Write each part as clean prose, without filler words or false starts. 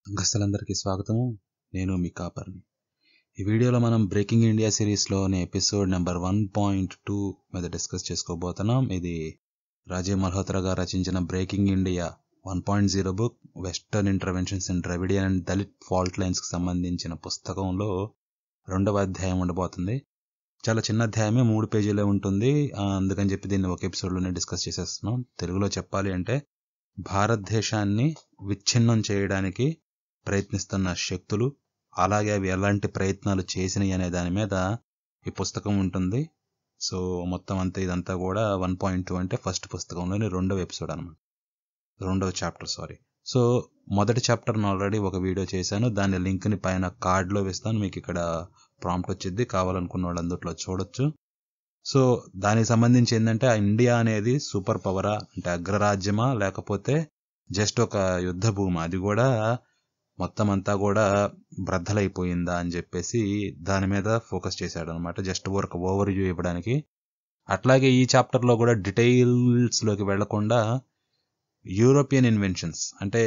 సంఘస్థలందరికీ స్వాగతము. నేను మీ కాపర్ని. ఈ వీడియోలో మనం బ్రేకింగ్ ఇండియా సిరీస్లోని ఎపిసోడ్ నెంబర్ 1.2 మీద డిస్కస్ చేసుకోబోతున్నాం. ఇది రాజీవ్ మల్హోత్రా గారు రచించిన breaking India 1.0 book, western interventions in Dravidian and Dalit fault lines కి సంబంధించిన పుస్తకంలో 2వ అధ్యాయం ఉండబోతుంది. చాలా చిన్న అధ్యాయమే, 3 పేజీలే ఉంటుంది. అందుకని చెప్పి దీన్ని ఒక ఎపిసోడ్లోనే డిస్కస్ చేసేస్తున్నాం. తెలుగులో చెప్పాలి అంటే భారతదేశాన్ని విచ్ఛిన్నం చేయడానికి ప్రయత్నిస్తున్న శక్తులు, అలాగే అవి ఎలాంటి ప్రయత్నాలు చేసినాయి అనే దాని మీద ఈ పుస్తకం ఉంటుంది. సో మొత్తం అంతా ఇదంతా కూడా 1.2 అంటే ఫస్ట్ పుస్తకంలోని 2వ ఎపిసోడ్ అనమాట, 2వ చాప్టర్. సో మొదటి చాప్టర్ను ఆల్రెడీ ఒక వీడియో చేశాను. దాని లింక్ని పైన కార్డ్లో వేస్తాను. మీకు ఇక్కడ ప్రాంప్ట్ వచ్చింది, కావాలనుకున్న వాళ్ళు అందులో చూడొచ్చు. సో దానికి సంబంధించి ఏంటంటే, ఆ ఇండియా అనేది సూపర్ పవరా, అంటే అగ్రరాజ్యమా, లేకపోతే జస్ట్ ఒక యుద్ధ భూమా, అది కూడా మొత్తం అంతా కూడా బ్రద్దలైపోయిందా అని చెప్పేసి దాని మీద ఫోకస్ చేశాడు అనమాట, జస్ట్ ఒక ఓవర్ వ్యూ ఇవ్వడానికి. అట్లాగే ఈ చాప్టర్లో కూడా డీటెయిల్స్లోకి వెళ్లకుండా యూరోపియన్ ఇన్వెన్షన్స్, అంటే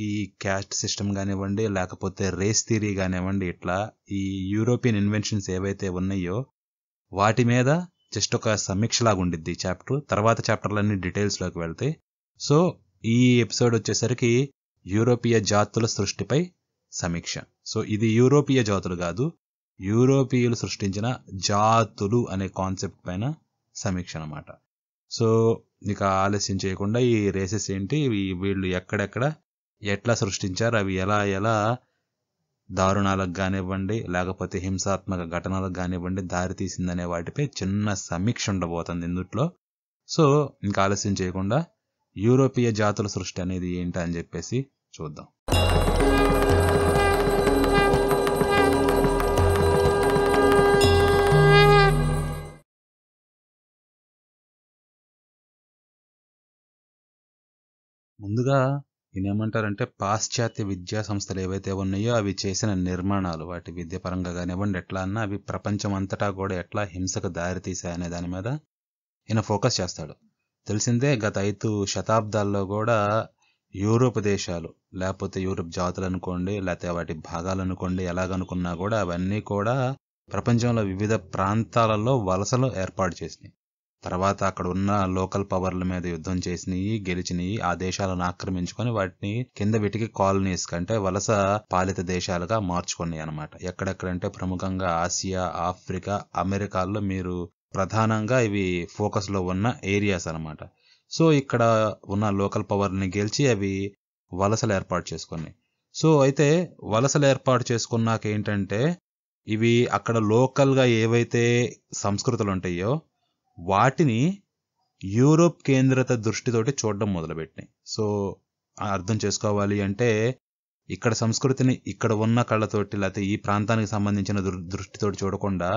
ఈ క్యాస్ట్ సిస్టమ్ కానివ్వండి, లేకపోతే రేస్ థియరీ కానివ్వండి, ఇట్లా ఈ యూరోపియన్ ఇన్వెన్షన్స్ ఏవైతే ఉన్నాయో వాటి మీద జస్ట్ ఒక సమీక్ష లాగా ఉండిద్ది ఈ చాప్టర్. తర్వాత చాప్టర్లన్నీ డీటెయిల్స్లోకి వెళ్తాయి. సో ఈ ఎపిసోడ్ వచ్చేసరికి యూరోపియ జాతుల సృష్టిపై సమీక్ష. సో ఇది యూరోపియ జాతులు కాదు, యూరోపియులు సృష్టించిన జాతులు అనే కాన్సెప్ట్ పైన సమీక్ష అనమాట. సో ఇక ఆలస్యం చేయకుండా ఈ రేసెస్ ఏంటి, వీళ్ళు ఎక్కడెక్కడ ఎట్లా సృష్టించారు, అవి ఎలా ఎలా దారుణాలకు కానివ్వండి, లేకపోతే హింసాత్మక ఘటనలకు కానివ్వండి దారి తీసిందనే వాటిపై చిన్న సమీక్ష ఉండబోతుంది ఇందుట్లో. సో ఇంకా ఆలస్యం చేయకుండా యూరోపియ జాతుల సృష్టి అనేది ఏంటి అని చెప్పేసి చూద్దాం. ముందుగా ఏమంటారంటే, పాశ్చాత్య విద్యా సంస్థలు ఏవైతే ఉన్నాయో అవి చేసిన నిర్మాణాలు, వాటి విద్యాపరంగా కానివ్వండి ఎట్లా అన్నా, అవి ప్రపంచం అంతటా కూడా ఎట్లా హింసకు దారి తీసాయనే దాని మీద ఈయన ఫోకస్ చేస్తాడు. తెలిసిందే, గత 5 శతాబ్దాల్లో కూడా యూరోప్ దేశాలు, లేకపోతే యూరోప్ జాతులు అనుకోండి, లేకపోతే వాటి భాగాలు అనుకోండి, ఎలాగనుకున్నా కూడా అవన్నీ కూడా ప్రపంచంలో వివిధ ప్రాంతాలలో వలసలు ఏర్పాటు చేసినాయి. తర్వాత అక్కడ ఉన్న లోకల్ పవర్ల మీద యుద్ధం చేసినాయి, గెలిచినాయి. ఆ దేశాలను ఆక్రమించుకొని వాటిని కింద వీటికి కాలనీస్ కంటే వలస పాలిత దేశాలుగా మార్చుకున్నాయి అనమాట. ఎక్కడెక్కడంటే ప్రముఖంగా ఆసియా, ఆఫ్రికా, అమెరికాల్లో మీరు ప్రధానంగా ఇవి ఫోకస్ లో ఉన్న ఏరియాస్ అనమాట. సో ఇక్కడ ఉన్న లోకల్ పవర్ని గెలిచి అవి వలసలు ఏర్పాటు చేసుకున్నాయి. సో అయితే వలసలు ఏర్పాటు చేసుకున్నాక ఏంటంటే, ఇవి అక్కడ లోకల్ గా ఏవైతే సంస్కృతులు ఉంటాయో వాటిని యూరోప్ కేంద్రిత దృష్టితోటి చూడడం మొదలుపెట్టినాయి. సో అర్థం చేసుకోవాలి అంటే, ఇక్కడ సంస్కృతిని ఇక్కడ ఉన్న కళ్ళతోటి, లేకపోతే ఈ ప్రాంతానికి సంబంధించిన దృష్టితోటి చూడకుండా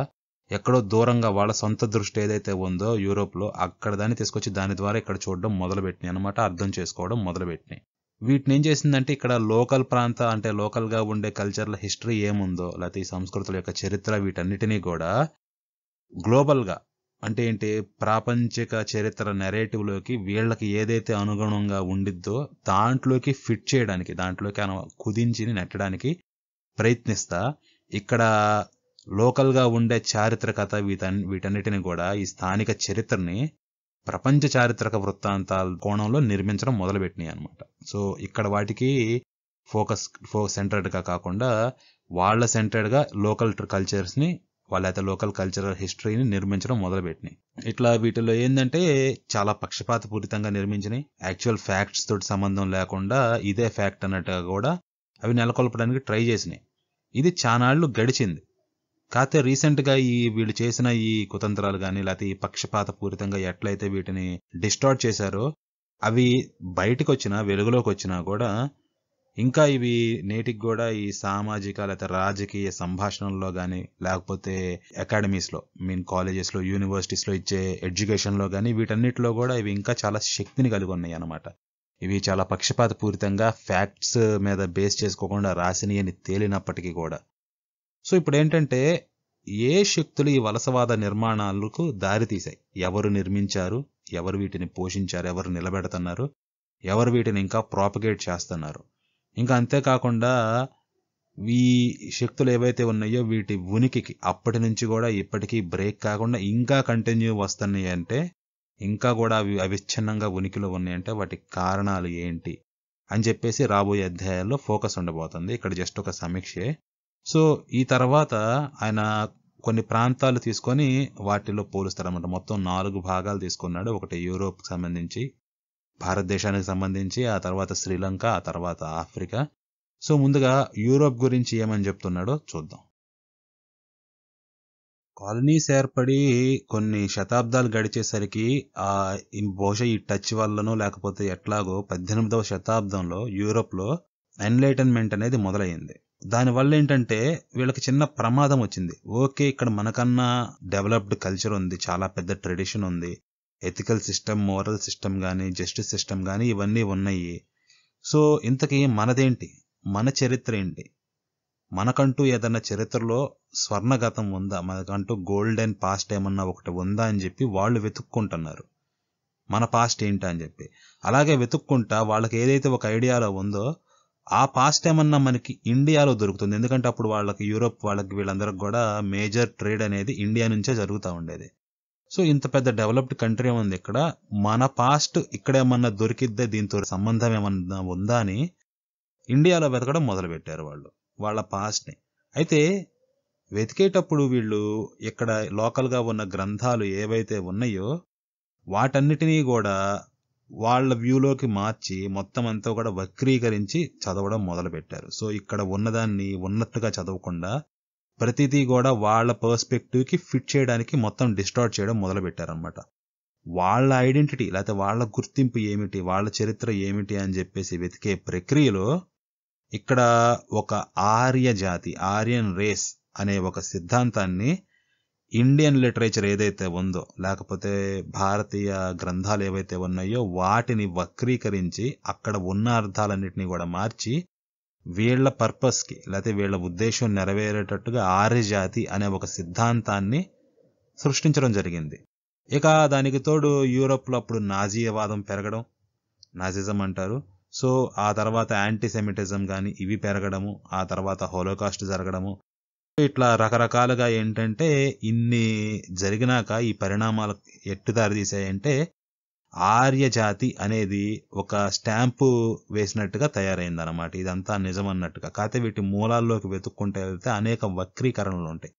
ఎక్కడో దూరంగా వాళ్ళ సొంత దృష్టి ఏదైతే ఉందో యూరోప్ లో, అక్కడ దాన్ని తీసుకొచ్చి దాని ద్వారా ఇక్కడ చూడడం మొదలుపెట్టినాయి అనమాట, అర్థం చేసుకోవడం మొదలుపెట్టినాయి. వీటిని ఏం చేసిందంటే, ఇక్కడ లోకల్ ప్రాంత అంటే లోకల్ గా ఉండే కల్చర్ల హిస్టరీ ఏముందో, లేకపోతే ఈ సంస్కృతుల యొక్క చరిత్ర, వీటన్నిటినీ కూడా గ్లోబల్ గా, అంటే ఏంటి, ప్రాపంచిక చరిత్ర నెరేటివ్ లోకి వీళ్ళకి ఏదైతే అనుగుణంగా ఉండిద్దో దాంట్లోకి ఫిట్ చేయడానికి, దాంట్లోకి కుదించి నెట్టడానికి ప్రయత్నిస్తా ఇక్కడ లోకల్ గా ఉండే చారిత్రకత వీటన్నిటిని కూడా ఈ స్థానిక చరిత్రని ప్రపంచ చారిత్రక వృత్తాంతాల కోణంలో నిర్మించడం మొదలుపెట్టినాయి అనమాట. సో ఇక్కడ వాటికి ఫోకస్ సెంటర్డ్ గా కాకుండా వాళ్ళ సెంటర్డ్ గా లోకల్ కల్చర్స్ ని, వాళ్ళైతే లోకల్ కల్చరల్ హిస్టరీని నిర్మించడం మొదలుపెట్టినాయి. ఇట్లా వీటిలో ఏంటంటే చాలా పక్షపాతపూరితంగా నిర్మించినాయి. యాక్చువల్ ఫ్యాక్ట్స్ తోటి సంబంధం లేకుండా ఇదే ఫ్యాక్ట్ అన్నట్టుగా కూడా అవి నెలకొల్పడానికి ట్రై చేసినాయి. ఇది చానాళ్లు గడిచింది. కాకపోతే రీసెంట్ గా వీళ్ళు చేసిన ఈ కుతంత్రాలు కానీ, లేకపోతే ఈ పక్షపాతపూరితంగా ఎట్లయితే వీటిని డిస్టార్ట్ చేశారో, అవి బయటకు వచ్చినా, వెలుగులోకి వచ్చినా కూడా ఇంకా ఇవి నేటికి కూడా ఈ సామాజిక లేకపోతే రాజకీయ సంభాషణల్లో కానీ, లేకపోతే అకాడమీస్ లో, కాలేజెస్ లో, యూనివర్సిటీస్ లో ఇచ్చే ఎడ్యుకేషన్ లో కానీ, వీటన్నిటిలో కూడా ఇవి ఇంకా చాలా శక్తిని కలిగి ఉన్నాయి అన్నమాట. ఇవి చాలా పక్షపాతపూరితంగా ఫ్యాక్ట్స్ మీద బేస్ చేసుకోకుండా రాసినవి అని తేలినప్పటికీ కూడా. సో ఇప్పుడు ఏంటంటే, ఏ శక్తులు ఈ వలసవాద నిర్మాణాలకు దారి తీశాయి, ఎవరు నిర్మించారు, ఎవరు వీటిని పోషించారు, ఎవరు నిలబెడుతున్నారు, ఎవరు వీటిని ఇంకా ప్రాపగేట్ చేస్తున్నారు, ఇంకా అంతేకాకుండా ఈ శక్తులు ఏవైతే ఉన్నాయో వీటి ఉనికికి అప్పటి నుంచి కూడా ఇప్పటికీ బ్రేక్ కాకుండా ఇంకా కంటిన్యూ వస్తున్నాయి అంటే, ఇంకా కూడా అవి అవిచ్ఛిన్నంగా ఉనికిలో ఉన్నాయంటే వాటికి కారణాలు ఏంటి అని చెప్పేసి రాబోయే అధ్యాయాల్లో ఫోకస్ ఉండబోతుంది. ఇక్కడ జస్ట్ ఒక సమీక్షే. సో ఈ తర్వాత ఆయన కొన్ని ప్రాంతాలు తీసుకొని వాటిలో పోలుస్తారన్నమాట. మొత్తం 4 భాగాలు తీసుకున్నాడు. ఒకటి యూరోప్ సంబంధించి, భారతదేశానికి సంబంధించి, ఆ తర్వాత శ్రీలంక, ఆ తర్వాత ఆఫ్రికా. సో ముందుగా యూరోప్ గురించి ఏమని చెప్తున్నాడో చూద్దాం. కాలనీస్ ఏర్పడి కొన్ని శతాబ్దాలు గడిచేసరికి బహుశా ఈ టచ్ వల్లనో లేకపోతే ఎట్లాగో 18వ శతాబ్దంలో యూరోప్లో ఎన్లైటన్మెంట్ అనేది మొదలైంది. దానివల్ల ఏంటంటే వీళ్ళకి చిన్న ప్రమాదం వచ్చింది. ఓకే, ఇక్కడ మనకన్నా డెవలప్డ్ కల్చర్ ఉంది, చాలా పెద్ద ట్రెడిషన్ ఉంది, ఎథికల్ సిస్టమ్, మోరల్ సిస్టమ్ కానీ, జస్టిస్ సిస్టమ్ కానీ ఇవన్నీ ఉన్నాయి. సో ఇంతకీ మనదేంటి, మన చరిత్ర ఏంటి, మనకంటూ ఏదన్నా చరిత్రలో స్వర్ణగతం ఉందా, మనకంటూ గోల్డెన్ పాస్ట్ ఏమన్నా ఒకటి ఉందా అని చెప్పి వాళ్ళు వెతుక్కుంటున్నారు. మన పాస్ట్ ఏంటా అని చెప్పి అలాగే వెతుక్కుంటా వాళ్ళకి ఏదైతే ఒక ఐడియాలో ఉందో ఆ పాస్ట్ ఏమన్నా మనకి ఇండియాలో దొరుకుతుంది. ఎందుకంటే అప్పుడు వాళ్ళకి యూరోప్ వాళ్ళకి వీళ్ళందరికి కూడా మేజర్ ట్రేడ్ అనేది ఇండియా నుంచే జరుగుతూ ఉండేది. సో ఇంత పెద్ద డెవలప్డ్ కంట్రీ ఉంది, ఇక్కడ మన పాస్ట్ ఇక్కడ ఏమన్నా దొరికిద్దే, దీంతో సంబంధం ఏమన్నా ఉందా అని ఇండియాలో వెతకడం మొదలుపెట్టారు వాళ్ళు వాళ్ళ పాస్ట్ని. అయితే వెతికేటప్పుడు వీళ్ళు ఇక్కడ లోకల్గా ఉన్న గ్రంథాలు ఏవైతే ఉన్నాయో వాటన్నిటినీ కూడా వాళ్ళ వ్యూలోకి మార్చి మొత్తం అంతా కూడా వక్రీకరించి చదవడం మొదలుపెట్టారు. సో ఇక్కడ ఉన్నదాన్ని ఉన్నట్టుగా చదవకుండా ప్రతిదీ కూడా వాళ్ళ పర్స్పెక్టివ్కి ఫిట్ చేయడానికి మొత్తం డిస్టార్ట్ చేయడం మొదలుపెట్టారనమాట. వాళ్ళ ఐడెంటిటీ లేకపోతే వాళ్ళ గుర్తింపు ఏమిటి, వాళ్ళ చరిత్ర ఏమిటి అని చెప్పేసి వెతికే ప్రక్రియలో ఇక్కడ ఒక ఆర్య జాతి, ఆర్యన్ రేస్ అనే ఒక సిద్ధాంతాన్ని ఇండియన్ లిటరేచర్ ఏదైతే ఉందో లేకపోతే భారతీయ గ్రంథాలు ఏవైతే ఉన్నాయో వాటిని వక్రీకరించి అక్కడ ఉన్న అర్థాలన్నింటినీ కూడా మార్చి వీళ్ల పర్పస్కి లేకపోతే వీళ్ల ఉద్దేశం నెరవేరేటట్టుగా ఆర్య జాతి అనే ఒక సిద్ధాంతాన్ని సృష్టించడం జరిగింది. ఇక దానికి తోడు యూరోప్లో అప్పుడు నాజీవాదం పెరగడం, నాజిజం అంటారు. సో ఆ తర్వాత యాంటీసెమిటిజం కానీ ఇవి పెరగడము, ఆ తర్వాత హోలోకాస్ట్ జరగడము, ఇట్లా రకరకాలుగా ఏంటంటే ఇన్ని జరిగినాక ఈ పరిణామాలు ఎట్టు దారి తీసాయంటే ఆర్య జాతి అనేది ఒక స్టాంపు వేసినట్టుగా తయారైంది అనమాట. ఇదంతా నిజం అన్నట్టుగా. కాకపోతే వీటి మూలాల్లోకి వెతుక్కుంటే వెళ్తే అనేక వక్రీకరణలు ఉంటాయి.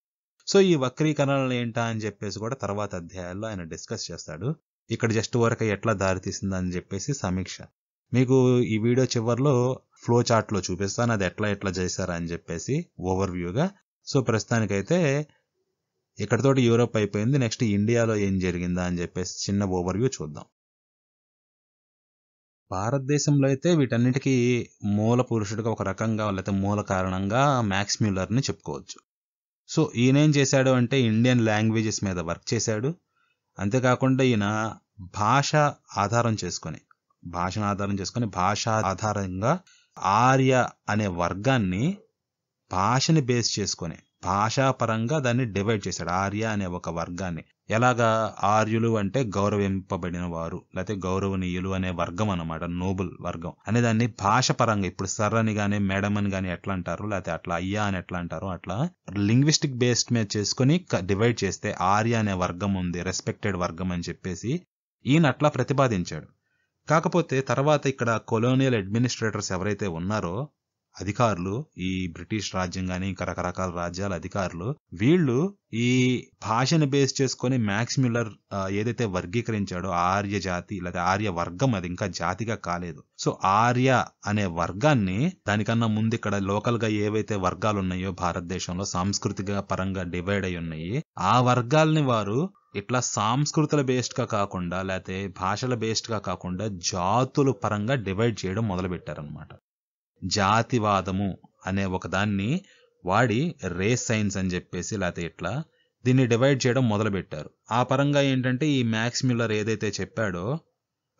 సో ఈ వక్రీకరణలు ఏంటా అని చెప్పేసి కూడా తర్వాత అధ్యాయాల్లో ఆయన డిస్కస్ చేస్తాడు. ఇక్కడ జస్ట్ వరకు ఎట్లా దారి తీసిందని చెప్పేసి సమీక్ష. మీకు ఈ వీడియో చివరిలో ఫ్లో చార్ట్లో చూపిస్తాను, అది ఎట్లా చేశారా అని చెప్పేసి ఓవర్వ్యూగా. సో ప్రస్తుతానికైతే ఇక్కడతోటి యూరోప్ అయిపోయింది. నెక్స్ట్ ఇండియాలో ఏం జరిగిందా అని చెప్పేసి చిన్న ఓవర్వ్యూ చూద్దాం. భారతదేశంలో అయితే వీటన్నిటికీ మూల పురుషుడిగా ఒక రకంగా లేకపోతే మూల కారణంగా మ్యాక్స్ మ్యూల్లర్ని చెప్పుకోవచ్చు. సో ఈయనేం చేశాడు అంటే ఇండియన్ లాంగ్వేజెస్ మీద వర్క్ చేశాడు. అంతేకాకుండా ఈయన భాషను ఆధారం చేసుకొని భాష ఆధారంగా ఆర్య అనే వర్గాన్ని భాషని బేస్ చేసుకొని భాషాపరంగా దాన్ని డివైడ్ చేశాడు. ఆర్య అనే ఒక వర్గాన్ని ఎలాగా, ఆర్యులు అంటే గౌరవింపబడిన వారు లేకపోతే గౌరవనీయులు అనే వర్గం అన్నమాట, నోబుల్ వర్గం అనే దాన్ని భాష పరంగా ఇప్పుడు సర్ అని కానీ మేడం అని కానీ ఎట్లా అంటారు, లేకపోతే అట్లా అయ్యా అని ఎట్లా అంటారు, అట్లా లింగ్విస్టిక్ బేస్డ్ మీద చేసుకుని డివైడ్ చేస్తే ఆర్య అనే వర్గం ఉంది, రెస్పెక్టెడ్ వర్గం అని చెప్పేసి ఈయన అట్లా ప్రతిపాదించాడు. కాకపోతే తర్వాత ఇక్కడ కొలోనియల్ అడ్మినిస్ట్రేటర్స్ ఎవరైతే ఉన్నారో అధికారులు, ఈ బ్రిటిష్ రాజ్యం కానీ ఇంకా రకరకాల రాజ్యాల అధికారులు, వీళ్ళు ఈ భాషను బేస్ చేసుకొని మ్యాక్స్ మ్యూల్లర్ ఏదైతే వర్గీకరించాడో ఆర్య జాతి లేదా ఆర్య వర్గం, అది ఇంకా జాతిగా కాలేదు. సో ఆర్య అనే వర్గాన్ని దానికన్నా ముందు ఇక్కడ లోకల్ గా ఏవైతే వర్గాలు ఉన్నాయో భారతదేశంలో సాంస్కృతిక పరంగా డివైడ్ అయి ఉన్నాయి, ఆ వర్గాల్ని వారు ఇట్లా సాంస్కృతుల బేస్డ్ గా కాకుండా లేకపోతే భాషల బేస్డ్ గా కాకుండా జాతుల పరంగా డివైడ్ చేయడం మొదలు పెట్టారనమాట. జాతివాదము అనే ఒక దాన్ని వాడి రేస్ సైన్స్ అని చెప్పేసి లేకపోతే ఇట్లా దీన్ని డివైడ్ చేయడం మొదలు పెట్టారు. ఆ పరంగా ఏంటంటే ఈ మ్యాక్స్ మ్యూల్లర్ ఏదైతే చెప్పాడో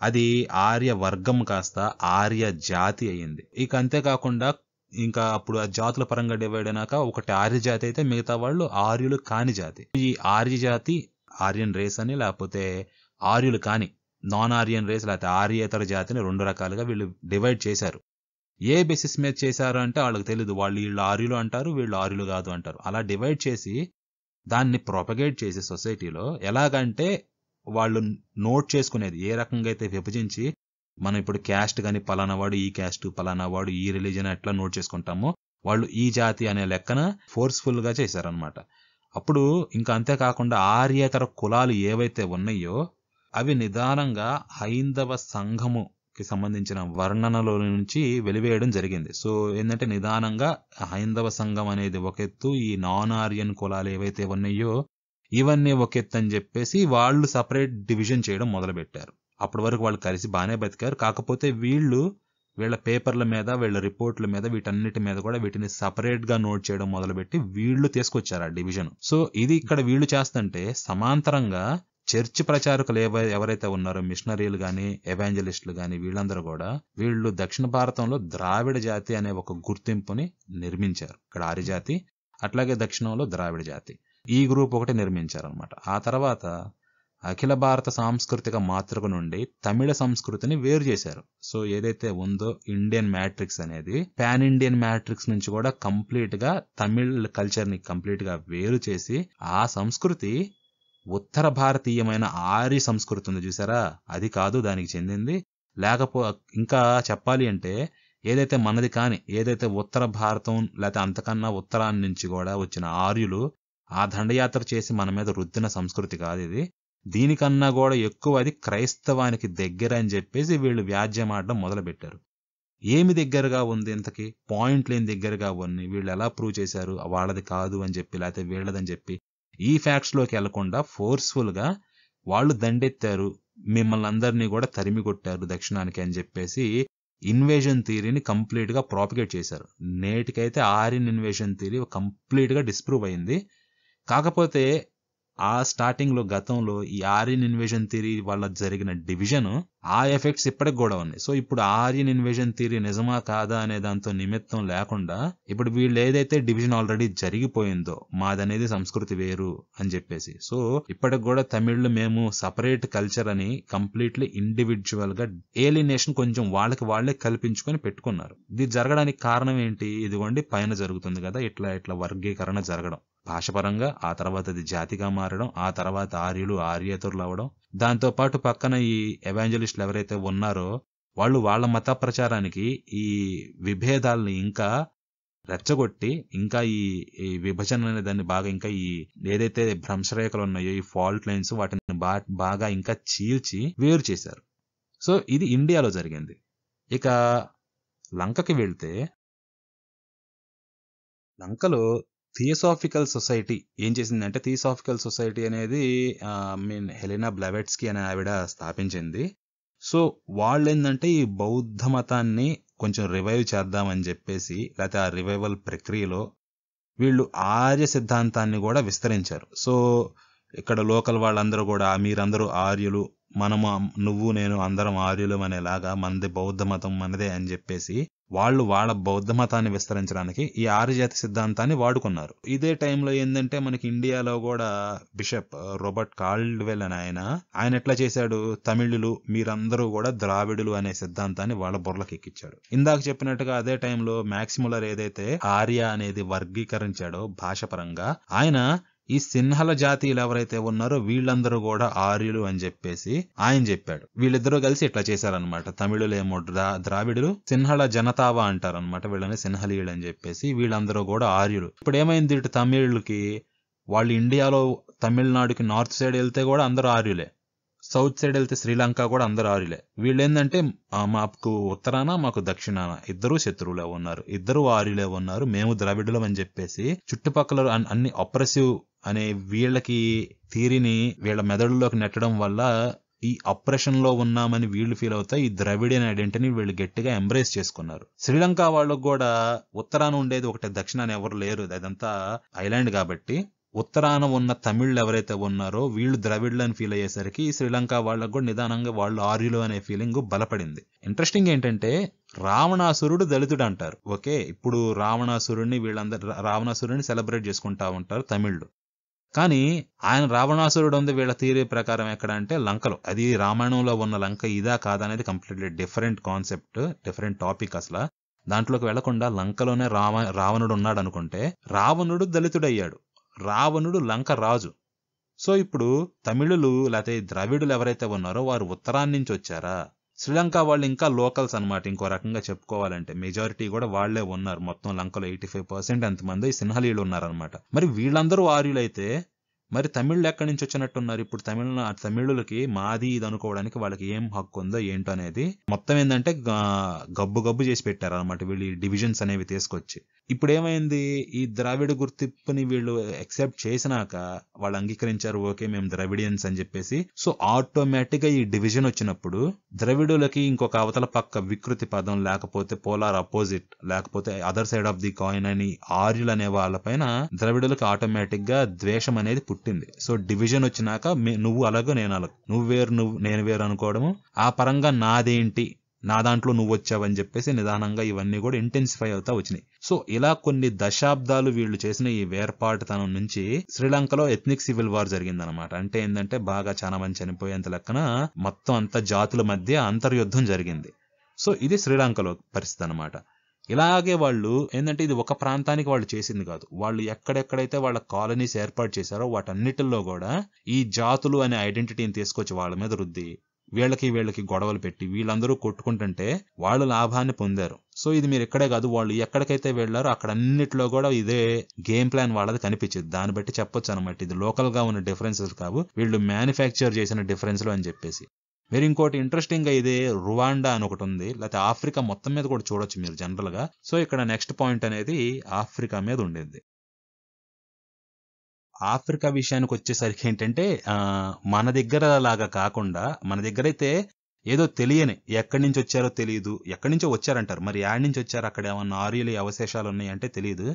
అది ఆర్య వర్గం కాస్త ఆర్య జాతి అయ్యింది. ఇక అంతేకాకుండా ఇంకా అప్పుడు ఆ జాతుల పరంగా డివైడ్ అయినాక ఒకటి ఆర్య జాతి అయితే మిగతా వాళ్ళు ఆర్యులు కాని జాతి. ఈ ఆర్య జాతి ఆర్యన్ రేస్ అని, లేకపోతే ఆర్యులు కాని నాన్ ఆర్యన్ రేస్ లేకపోతే ఆర్యేతర జాతిని 2 రకాలుగా వీళ్ళు డివైడ్ చేశారు. ఏ బేసిస్ మీద చేశారు అంటే వాళ్ళకి తెలియదు. వీళ్ళు ఆర్యులు అంటారు, వీళ్ళు ఆర్యులు కాదు అంటారు. అలా డివైడ్ చేసి దాన్ని ప్రొపగేట్ చేసి సొసైటీలో ఎలాగంటే వాళ్ళు నోట్ చేసుకునేది ఏ రకంగా అయితే విభజించి మనం ఇప్పుడు క్యాస్ట్ కానీ పలానా వాడు ఈ క్యాస్ట్, పలానా వాడు ఈ రిలీజన్ ఎట్లా నోట్ చేసుకుంటామో వాళ్ళు ఈ జాతి అనే లెక్కన ఫోర్స్ఫుల్ గా చేశారనమాట. అప్పుడు ఇంకా అంతేకాకుండా ఆర్యేతర కులాలు ఏవైతే ఉన్నాయో అవి నిదానంగా హైందవ సంఘముకి సంబంధించిన వర్ణనలో నుంచి వెలివేయడం జరిగింది. సో ఏంటంటే నిదానంగా హైందవ సంఘం అనేది ఒక ఎత్తు, ఈ నాన్ ఆర్యన్ కులాలు ఏవైతే ఉన్నాయో ఇవన్నీ ఒక ఎత్తు అని చెప్పేసి వాళ్ళు సపరేట్ డివిజన్ చేయడం మొదలుపెట్టారు. అప్పటి వరకు వాళ్ళు కలిసి బాగానే బతికారు. కాకపోతే వీళ్ళ పేపర్ల మీద, వీళ్ళ రిపోర్ట్ల మీద, వీటన్నిటి మీద కూడా వీటిని సపరేట్ గా నోట్ చేయడం మొదలుపెట్టి వీళ్ళు తీసుకొచ్చారు ఆ డివిజన్. సో ఇది ఇక్కడ వీళ్ళు చేస్తుంటే సమాంతరంగా చర్చ్ ప్రచారకులు ఎవరైతే ఉన్నారో మిషనరీలు గాని, ఎవాంజలిస్టులు గాని, వీళ్ళందరూ కూడా వీళ్ళు దక్షిణ భారతంలో ద్రావిడ జాతి అనే ఒక గుర్తింపుని నిర్మించారు. ఇక్కడ ఆర్య జాతి, అట్లాగే దక్షిణంలో ద్రావిడ జాతి, ఈ గ్రూప్ ఒకటి నిర్మించారనమాట. ఆ తర్వాత అఖిల భారత సాంస్కృతిక మాతృక నుండి తమిళ సంస్కృతిని వేరు చేశారు. సో ఏదైతే ఉందో ఇండియన్ మ్యాట్రిక్స్ అనేది పాన్ ఇండియన్ మ్యాట్రిక్స్ నుంచి కూడా కంప్లీట్ గా తమిళ్ కల్చర్ ని కంప్లీట్ గా వేరు చేసి ఆ సంస్కృతి ఉత్తర భారతీయమైన ఆర్య సంస్కృతి ఉంది చూసారా, అది కాదు దానికి చెందింది. ఇంకా చెప్పాలి అంటే ఏదైతే మనది కాని ఏదైతే ఉత్తర భారతం లేకపోతే అంతకన్నా ఉత్తరాన్ని నుంచి కూడా వచ్చిన ఆర్యులు ఆ దండయాత్ర చేసి మన మీద రుద్దిన సంస్కృతి కాదు ఇది. దీనికన్నా కూడా ఎక్కువ అది క్రైస్తవానికి దగ్గర అని చెప్పేసి వీళ్ళు వ్యాజ్యమాడడం మొదలు పెట్టారు. ఏమి దగ్గరగా ఉంది, ఇంతకి పాయింట్లు ఏం దగ్గరగా ఉంది, వీళ్ళు ఎలా ప్రూవ్ చేశారు వాళ్ళది కాదు అని చెప్పి లేకపోతే వీళ్ళదని చెప్పి ఈ ఫ్యాక్ట్స్ లోకి వెళ్లకుండా ఫోర్స్ఫుల్ గా వాళ్ళు దండెత్తారు, మిమ్మల్ని అందరినీ కూడా తరిమి కొట్టారు దక్షిణానికి అని చెప్పేసి ఇన్వేజన్ థియరీని కంప్లీట్ గా ప్రాపగేట్ చేశారు. నేటికైతే ఆర్యన్ ఇన్వేజన్ థియరీ కంప్లీట్ గా డిస్ప్రూవ్ అయింది. కాకపోతే ఆ స్టార్టింగ్ లో గతంలో ఈ ఆర్యన్ ఇన్వేజన్ థియరీ వల్ల జరిగిన డివిజన్ ఆ ఎఫెక్ట్స్ ఇప్పటికి కూడా ఉన్నాయి. సో ఇప్పుడు ఆర్యన్ ఇన్వేజన్ థియరీ నిజమా కాదా అనే దాంతో నిమిత్తం లేకుండా ఇప్పుడు వీళ్ళు ఏదైతే డివిజన్ ఆల్రెడీ జరిగిపోయిందో మాదనేది సంస్కృతి వేరు అని చెప్పేసి, సో ఇప్పటికి కూడా తమిళ్లు మేము సపరేట్ కల్చర్ అని కంప్లీట్లీ ఇండివిజువల్ గా ఏలినేషన్ కొంచెం వాళ్ళకి వాళ్లే కల్పించుకొని పెట్టుకున్నారు. ఇది జరగడానికి కారణం ఏంటి? ఇదిగోండి పైన జరుగుతుంది కదా ఇట్లా వర్గీకరణ జరగడం భాషపరంగా, ఆ తర్వాత అది జాతిగా మారడం, ఆ తర్వాత ఆర్యులు ఆర్యేతరులు అవడం, దాంతో పాటు పక్కన ఈ ఎవాంజలిస్టులు ఎవరైతే ఉన్నారో వాళ్ళు వాళ్ళ మత ప్రచారానికి ఈ విభేదాలని ఇంకా రెచ్చగొట్టి ఇంకా ఈ విభజన అనే దాన్ని బాగా ఇంకా ఈ ఏదైతే భ్రంశరేఖలు ఉన్నాయో ఈ ఫాల్ట్ లైన్స్ వాటిని బాగా ఇంకా చీల్చి వేరు చేశారు. సో ఇది ఇండియాలో జరిగింది. ఇక లంకకి వెళ్తే లంకలో థియోసాఫికల్ సొసైటీ ఏం చేసిందంటే, థియోసాఫికల్ సొసైటీ అనేది హెలెనా బ్లవెట్స్కీ అనే ఆవిడ స్థాపించింది. సో వాళ్ళు ఏంటంటే ఈ బౌద్ధ మతాన్ని కొంచెం రివైవ్ చేద్దామని చెప్పేసి లేకపోతే ఆ రివైవల్ ప్రక్రియలో వీళ్ళు ఆర్య సిద్ధాంతాన్ని కూడా విస్తరించారు. సో ఇక్కడ లోకల్ వాళ్ళందరూ కూడా మీరందరూ ఆర్యులు, మనము నువ్వు నేను అందరం ఆర్యులు అనేలాగా మనది బౌద్ధ మతం మనదే అని చెప్పేసి వాళ్ళు వాళ్ళ బౌద్ధ మతాన్ని విస్తరించడానికి ఈ ఆర్యజాతి సిద్ధాంతాన్ని వాడుకున్నారు. ఇదే టైంలో ఏంటంటే మనకి ఇండియాలో కూడా బిషప్ రాబర్ట్ కాల్డ్వెల్ అని ఆయన ఎట్లా చేశాడు, తమిళులు మీరందరూ కూడా ద్రావిడులు అనే సిద్ధాంతాన్ని వాళ్ళ బుర్రలకు ఎక్కించాడు. ఇందాక చెప్పినట్టుగా అదే టైంలో మ్యాక్సిములర్ ఏదైతే ఆర్య అనేది వర్గీకరించాడో భాషపరంగా, ఆయన ఈ సిన్హల జాతీయులు ఎవరైతే ఉన్నారో వీళ్ళందరూ కూడా ఆర్యులు అని చెప్పేసి ఆయన చెప్పాడు. వీళ్ళిద్దరూ కలిసి ఇట్లా చేశారనమాట. తమిళులేమో ద్రావిడులు, సిన్హల జనతావా అంటారనమాట వీళ్ళని సిన్హలీయులు అని చెప్పేసి, వీళ్ళందరూ కూడా ఆర్యులు. ఇప్పుడు ఏమైంది, ఇటు తమిళులకి వాళ్ళు ఇండియాలో తమిళనాడుకి నార్త్ సైడ్ వెళ్తే కూడా అందరూ ఆర్యులే, సౌత్ సైడ్ వెళ్తే శ్రీలంక కూడా అందరూ ఆర్యులే. వీళ్ళు ఏంటంటే మాకు ఉత్తరాన మాకు దక్షిణాన ఇద్దరు శత్రువులే ఉన్నారు, ఇద్దరు ఆర్యులే ఉన్నారు, మేము ద్రావిడులం అని చెప్పేసి చుట్టుపక్కల అన్ని అప్రెసివ్ అనే వీళ్ళకి థియరీని వీళ్ళ మెదడులోకి నెట్టడం వల్ల ఈ అప్రెషన్ లో ఉన్నామని వీళ్ళు ఫీల్ అవుతా ఈ ద్రవిడియన్ ఐడెంటిటీని వీళ్ళు గట్టిగా ఎంబ్రేస్ చేసుకున్నారు. శ్రీలంక వాళ్ళకు కూడా ఉత్తరాన ఉండేది ఒకటే, దక్షిణాన ఎవరు లేరు, అదంతా ఐలాండ్ కాబట్టి ఉత్తరాన ఉన్న తమిళ్లు ఎవరైతే ఉన్నారో వీళ్ళు ద్రవిడ్లని ఫీల్ అయ్యేసరికి శ్రీలంక వాళ్ళకు కూడా నిదానంగా వాళ్ళు ఆర్యులు అనే ఫీలింగ్ బలపడింది. ఇంట్రెస్టింగ్ ఏంటంటే రావణాసురుడు దళితుడు అంటారు. ఓకే, ఇప్పుడు రావణాసురుడిని సెలబ్రేట్ చేసుకుంటా ఉంటారు తమిళ్లు, కానీ ఆయన రావణాసురుడు ఉంది వీళ్ళ థియరీ ప్రకారం ఎక్కడ అంటే లంకలో. అది రామాయణంలో ఉన్న లంక ఇదా కాదా అనేది completely different concept, different topic. అసలు దాంట్లోకి వెళ్లకుండా లంకలోనే రావణుడు ఉన్నాడు అనుకుంటే, రావణుడు దళితుడయ్యాడు, రావణుడు లంక రాజు. సో ఇప్పుడు తమిళులు లేకపోతే ద్రవిడులు ఎవరైతే ఉన్నారో వారు ఉత్తరాన్ని నుంచి వచ్చారా? శ్రీలంక వాళ్ళు ఇంకా లోకల్స్ అన్నమాట. ఇంకో రకంగా చెప్పుకోవాలంటే మెజారిటీ కూడా వాళ్లే ఉన్నారు. మొత్తం లంకలో 85% ఎంతమంది సింహలీలు ఉన్నారనమాట. మరి వీళ్ళందరూ ఆర్యులైతే మరి తమిళ్లు ఎక్కడి నుంచి వచ్చినట్టున్నారు? ఇప్పుడు తమిళులకి మాది ఇది అనుకోవడానికి వాళ్ళకి ఏం హక్కు ఉందో ఏంటో అనేది మొత్తం ఏంటంటే గబ్బు గబ్బు చేసి పెట్టారు అనమాట వీళ్ళు ఈ డివిజన్స్ అనేవి తీసుకొచ్చి. ఇప్పుడు ఏమైంది, ఈ ద్రావిడ గుర్తింపుని వీళ్ళు యాక్సెప్ట్ చేసినాక వాళ్ళు అంగీకరించారు, ఓకే మేము ద్రవిడియన్స్ అని చెప్పేసి. సో ఆటోమేటిక్ గా ఈ డివిజన్ వచ్చినప్పుడు ద్రవిడులకి ఇంకొక అవతల పక్క వికృతి పదం, లేకపోతే పోలార్ అపోజిట్, లేకపోతే other side of the coin అని ఆర్యులు అనే వాళ్ళపైన ద్రవిడులకు ఆటోమేటిక్ గా ద్వేషం అనేది పుట్టింది. సో డివిజన్ వచ్చినాక నువ్వు అలాగో నేను అలాగ, నువ్వు వేరు నేను వేరు అనుకోవడము, ఆ పరంగా నాదేంటి నా దాంట్లో నువ్వు వచ్చావని చెప్పేసి నిదానంగా ఇవన్నీ కూడా ఇంటెన్సిఫై అవుతా వచ్చినాయి. సో ఇలా కొన్ని దశాబ్దాలు వీళ్ళు చేసిన ఈ వేర్పాటుతనం నుంచి శ్రీలంకలో ఎథ్నిక్ సివిల్ వార్ జరిగిందనమాట. అంటే ఏంటంటే బాగా చాలా మంది చనిపోయేంత లెక్కన మొత్తం అంత జాతుల మధ్య అంతర్యుద్ధం జరిగింది. సో ఇది శ్రీలంకలో పరిస్థితి అనమాట. ఇలాగే వాళ్ళు ఏంటంటే ఇది ఒక ప్రాంతానికి వాళ్ళు చేసింది కాదు, వాళ్ళు ఎక్కడెక్కడైతే వాళ్ళ కాలనీస్ ఏర్పాటు చేశారో వాటన్నిటిల్లో కూడా ఈ జాతులు అనే ఐడెంటిటీని తీసుకొచ్చి వాళ్ళ మీద రుద్ది వీళ్ళకి గొడవలు పెట్టి వీళ్ళందరూ కొట్టుకుంటుంటే వాళ్ళు లాభాన్ని పొందారు. సో ఇది మీరు ఇక్కడే కాదు, వాళ్ళు ఎక్కడికైతే వెళ్లారో అక్కడ అన్నిట్లో కూడా ఇదే గేమ్ ప్లాన్ వాళ్ళది కనిపించింది. దాన్ని బట్టి చెప్పొచ్చు అనమాట ఇది లోకల్ గా ఉన్న డిఫరెన్సెస్ కావు, వీళ్ళు మ్యానుఫ్యాక్చర్ చేసిన డిఫరెన్స్లు అని చెప్పేసి. మీరు ఇంకోటి ఇంట్రెస్టింగ్ గా ఇదే రువాండా అని ఒకటి ఉంది, లేకపోతే ఆఫ్రికా మొత్తం మీద కూడా చూడొచ్చు మీరు జనరల్ గా. సో ఇక్కడ నెక్స్ట్ పాయింట్ అనేది ఆఫ్రికా మీద ఉండేది. ఆఫ్రికా విషయానికి వచ్చేసరికి ఏంటంటే మన దగ్గర లాగా కాకుండా, మన దగ్గర అయితే ఏదో తెలియని ఎక్కడి నుంచి వచ్చారో తెలియదు, ఎక్కడి నుంచో వచ్చారంటారు, మరి యాడ్ నుంచి వచ్చారు, అక్కడ ఏమన్నా ఆర్యులు అవశేషాలు ఉన్నాయంటే తెలియదు,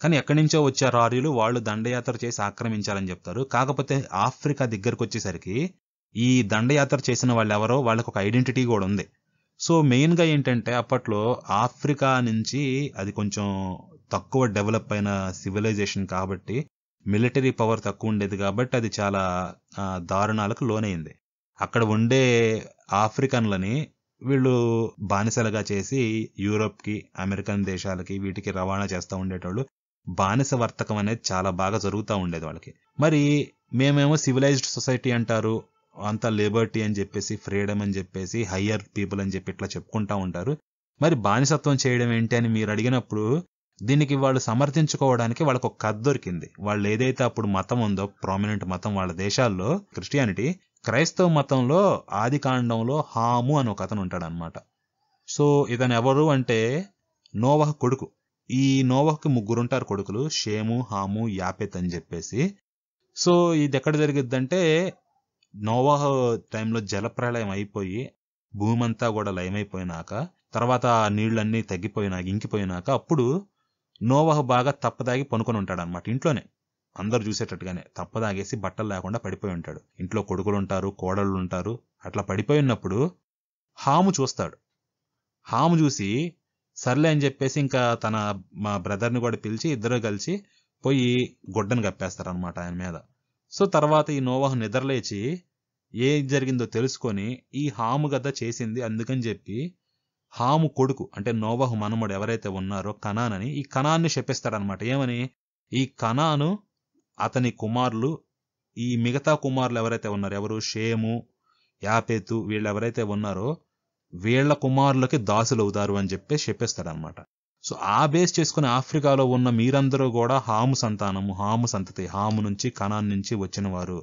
కానీ ఎక్కడి నుంచో వచ్చారు ఆర్యులు, వాళ్ళు దండయాత్ర చేసి ఆక్రమించాలని చెప్తారు. కాకపోతే ఆఫ్రికా దగ్గరకు వచ్చేసరికి ఈ దండయాత్ర చేసిన వాళ్ళు ఎవరో వాళ్ళకి ఒక ఐడెంటిటీ కూడా ఉంది. సో మెయిన్ గా ఏంటంటే అప్పట్లో ఆఫ్రికా నుంచి అది కొంచెం తక్కువ డెవలప్ అయిన సివిలైజేషన్ కాబట్టి, మిలిటరీ పవర్ తక్కువ ఉండేది కాబట్టి అది చాలా దారుణాలకు లోనైంది. అక్కడ ఉండే ఆఫ్రికన్లని వీళ్ళు బానిసలుగా చేసి యూరోప్ కి, అమెరికన్ దేశాలకి వీటికి రవాణా చేస్తూ ఉండేటోళ్ళు. బానిస వర్తకం అనేది చాలా బాగా జరుగుతూ ఉండేది వాళ్ళకి. మరి మేమేమో సివిలైజ్డ్ సొసైటీ అంటారు, అంతా లిబర్టీ అని చెప్పేసి, ఫ్రీడమ్ అని చెప్పేసి, హయ్యర్ పీపుల్ అని చెప్పి ఇట్లా చెప్పుకుంటా ఉంటారు. మరి బానిసత్వం చేయడం ఏంటి అని మీరు అడిగినప్పుడు దీనికి వాళ్ళు సమర్థించుకోవడానికి వాళ్ళకు ఒక కథ దొరికింది. వాళ్ళు ఏదైతే అప్పుడు మతం ఉందో, ప్రామినెంట్ మతం వాళ్ళ దేశాల్లో క్రిస్టియానిటీ, క్రైస్తవ మతంలో ఆది కాండంలో హాము అని ఒక అతను ఉంటాడు అనమాట. సో ఇతను ఎవరు అంటే నోవహ్ కొడుకు. ఈ నోవహ్కి 3 ఉంటారు కొడుకులు, షేము, హాము, యాపెత్ అని చెప్పేసి. సో ఇది ఎక్కడ జరిగిద్దంటే నోవహ్ టైంలో జలప్రళయం అయిపోయి భూమంతా కూడా లయమైపోయినాక, తర్వాత నీళ్లన్నీ ఇంకిపోయినాక అప్పుడు నోవహ్ బాగా తప్పదాగి పనుకొని ఉంటాడు అనమాట. ఇంట్లోనే అందరు చూసేటట్టుగానే తప్పదాగేసి బట్టలు లేకుండా పడిపోయి ఉంటాడు. ఇంట్లో కొడుకులు ఉంటారు, కోడళ్ళు ఉంటారు. అట్లా పడిపోయి ఉన్నప్పుడు హాము చూస్తాడు. హాము చూసి సర్లే అని చెప్పేసి ఇంకా మా బ్రదర్ని కూడా పిలిచి ఇద్దరు కలిసి పోయి గుడ్డను కప్పేస్తారు అనమాట ఆయన మీద. సో తర్వాత ఈ నోవహ్ నిద్రలేచి ఏం జరిగిందో తెలుసుకొని ఈ హాము గద్ద చేసింది అందుకని చెప్పి హాము కొడుకు అంటే నోవహ్ మనమడు ఎవరైతే ఉన్నారో కనాన్ అని, ఈ కనాన్ని శపిస్తాడనమాట. ఏమని, ఈ కనాను అతని కుమారులు, ఈ మిగతా కుమారులు ఎవరైతే ఉన్నారో, ఎవరు షేము, యాపెతు, వీళ్ళు ఎవరైతే ఉన్నారో వీళ్ల కుమారులకి దాసులు అవుతారు అని చెప్పి శపిస్తాడనమాట. సో ఆ బేస్ చేసుకుని ఆఫ్రికాలో ఉన్న మీరందరూ కూడా హాము సంతానము, హాము సంతతి, హాము నుంచి కనాన్ నుంచి వచ్చిన వారు.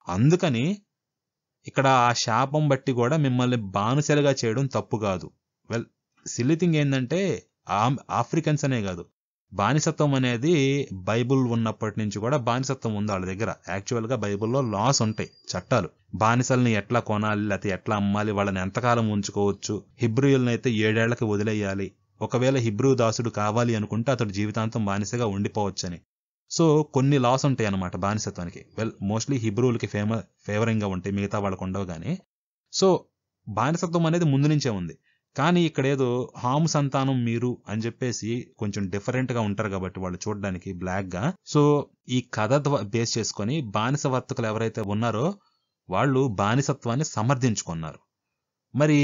అందుకని ఇక్కడ ఆ శాపం బట్టి కూడా మిమ్మల్ని బానిసలుగా చేయడం తప్పు కాదు. వెల్ సిల్లీ థింగ్ ఏంటంటే ఆఫ్రికన్స్ అనే కాదు, బానిసత్వం అనేది బైబుల్ ఉన్నప్పటి నుంచి కూడా బానిసత్వం ఉంది వాళ్ళ దగ్గర. యాక్చువల్ గా బైబుల్లో లాస్ ఉంటాయి, చట్టాలు. బానిసల్ని ఎట్లా కొనాలి, లేకపోతే ఎట్లా అమ్మాలి, వాళ్ళని ఎంతకాలం ఉంచుకోవచ్చు, హిబ్రూయుల్ని అయితే 7 ఏళ్లకి వదిలేయాలి, ఒకవేళ హిబ్రూ దాసుడు కావాలి అనుకుంటే అతడు జీవితాంతం బానిసగా ఉండిపోవచ్చని. సో కొన్ని లాస్ ఉంటాయి అన్నమాట బానిసత్వానికి. వెల్ మోస్ట్లీ హిబ్రూలకి ఫేవరింగ్ గా ఉంటాయి, మిగతా వాళ్ళకు ఉండవు కానీ. సో బానిసత్వం అనేది ముందు నుంచే ఉంది. కానీ ఇక్కడ ఏదో హాము సంతానం మీరు అని చెప్పేసి కొంచెం డిఫరెంట్ గా ఉంటారు కాబట్టి వాళ్ళు చూడడానికి బ్లాక్ గా. సో ఈ కథ బేస్ చేసుకొని బానిస వర్తకులు ఎవరైతే ఉన్నారో వాళ్ళు బానిసత్వాన్ని సమర్థించుకున్నారు. మరి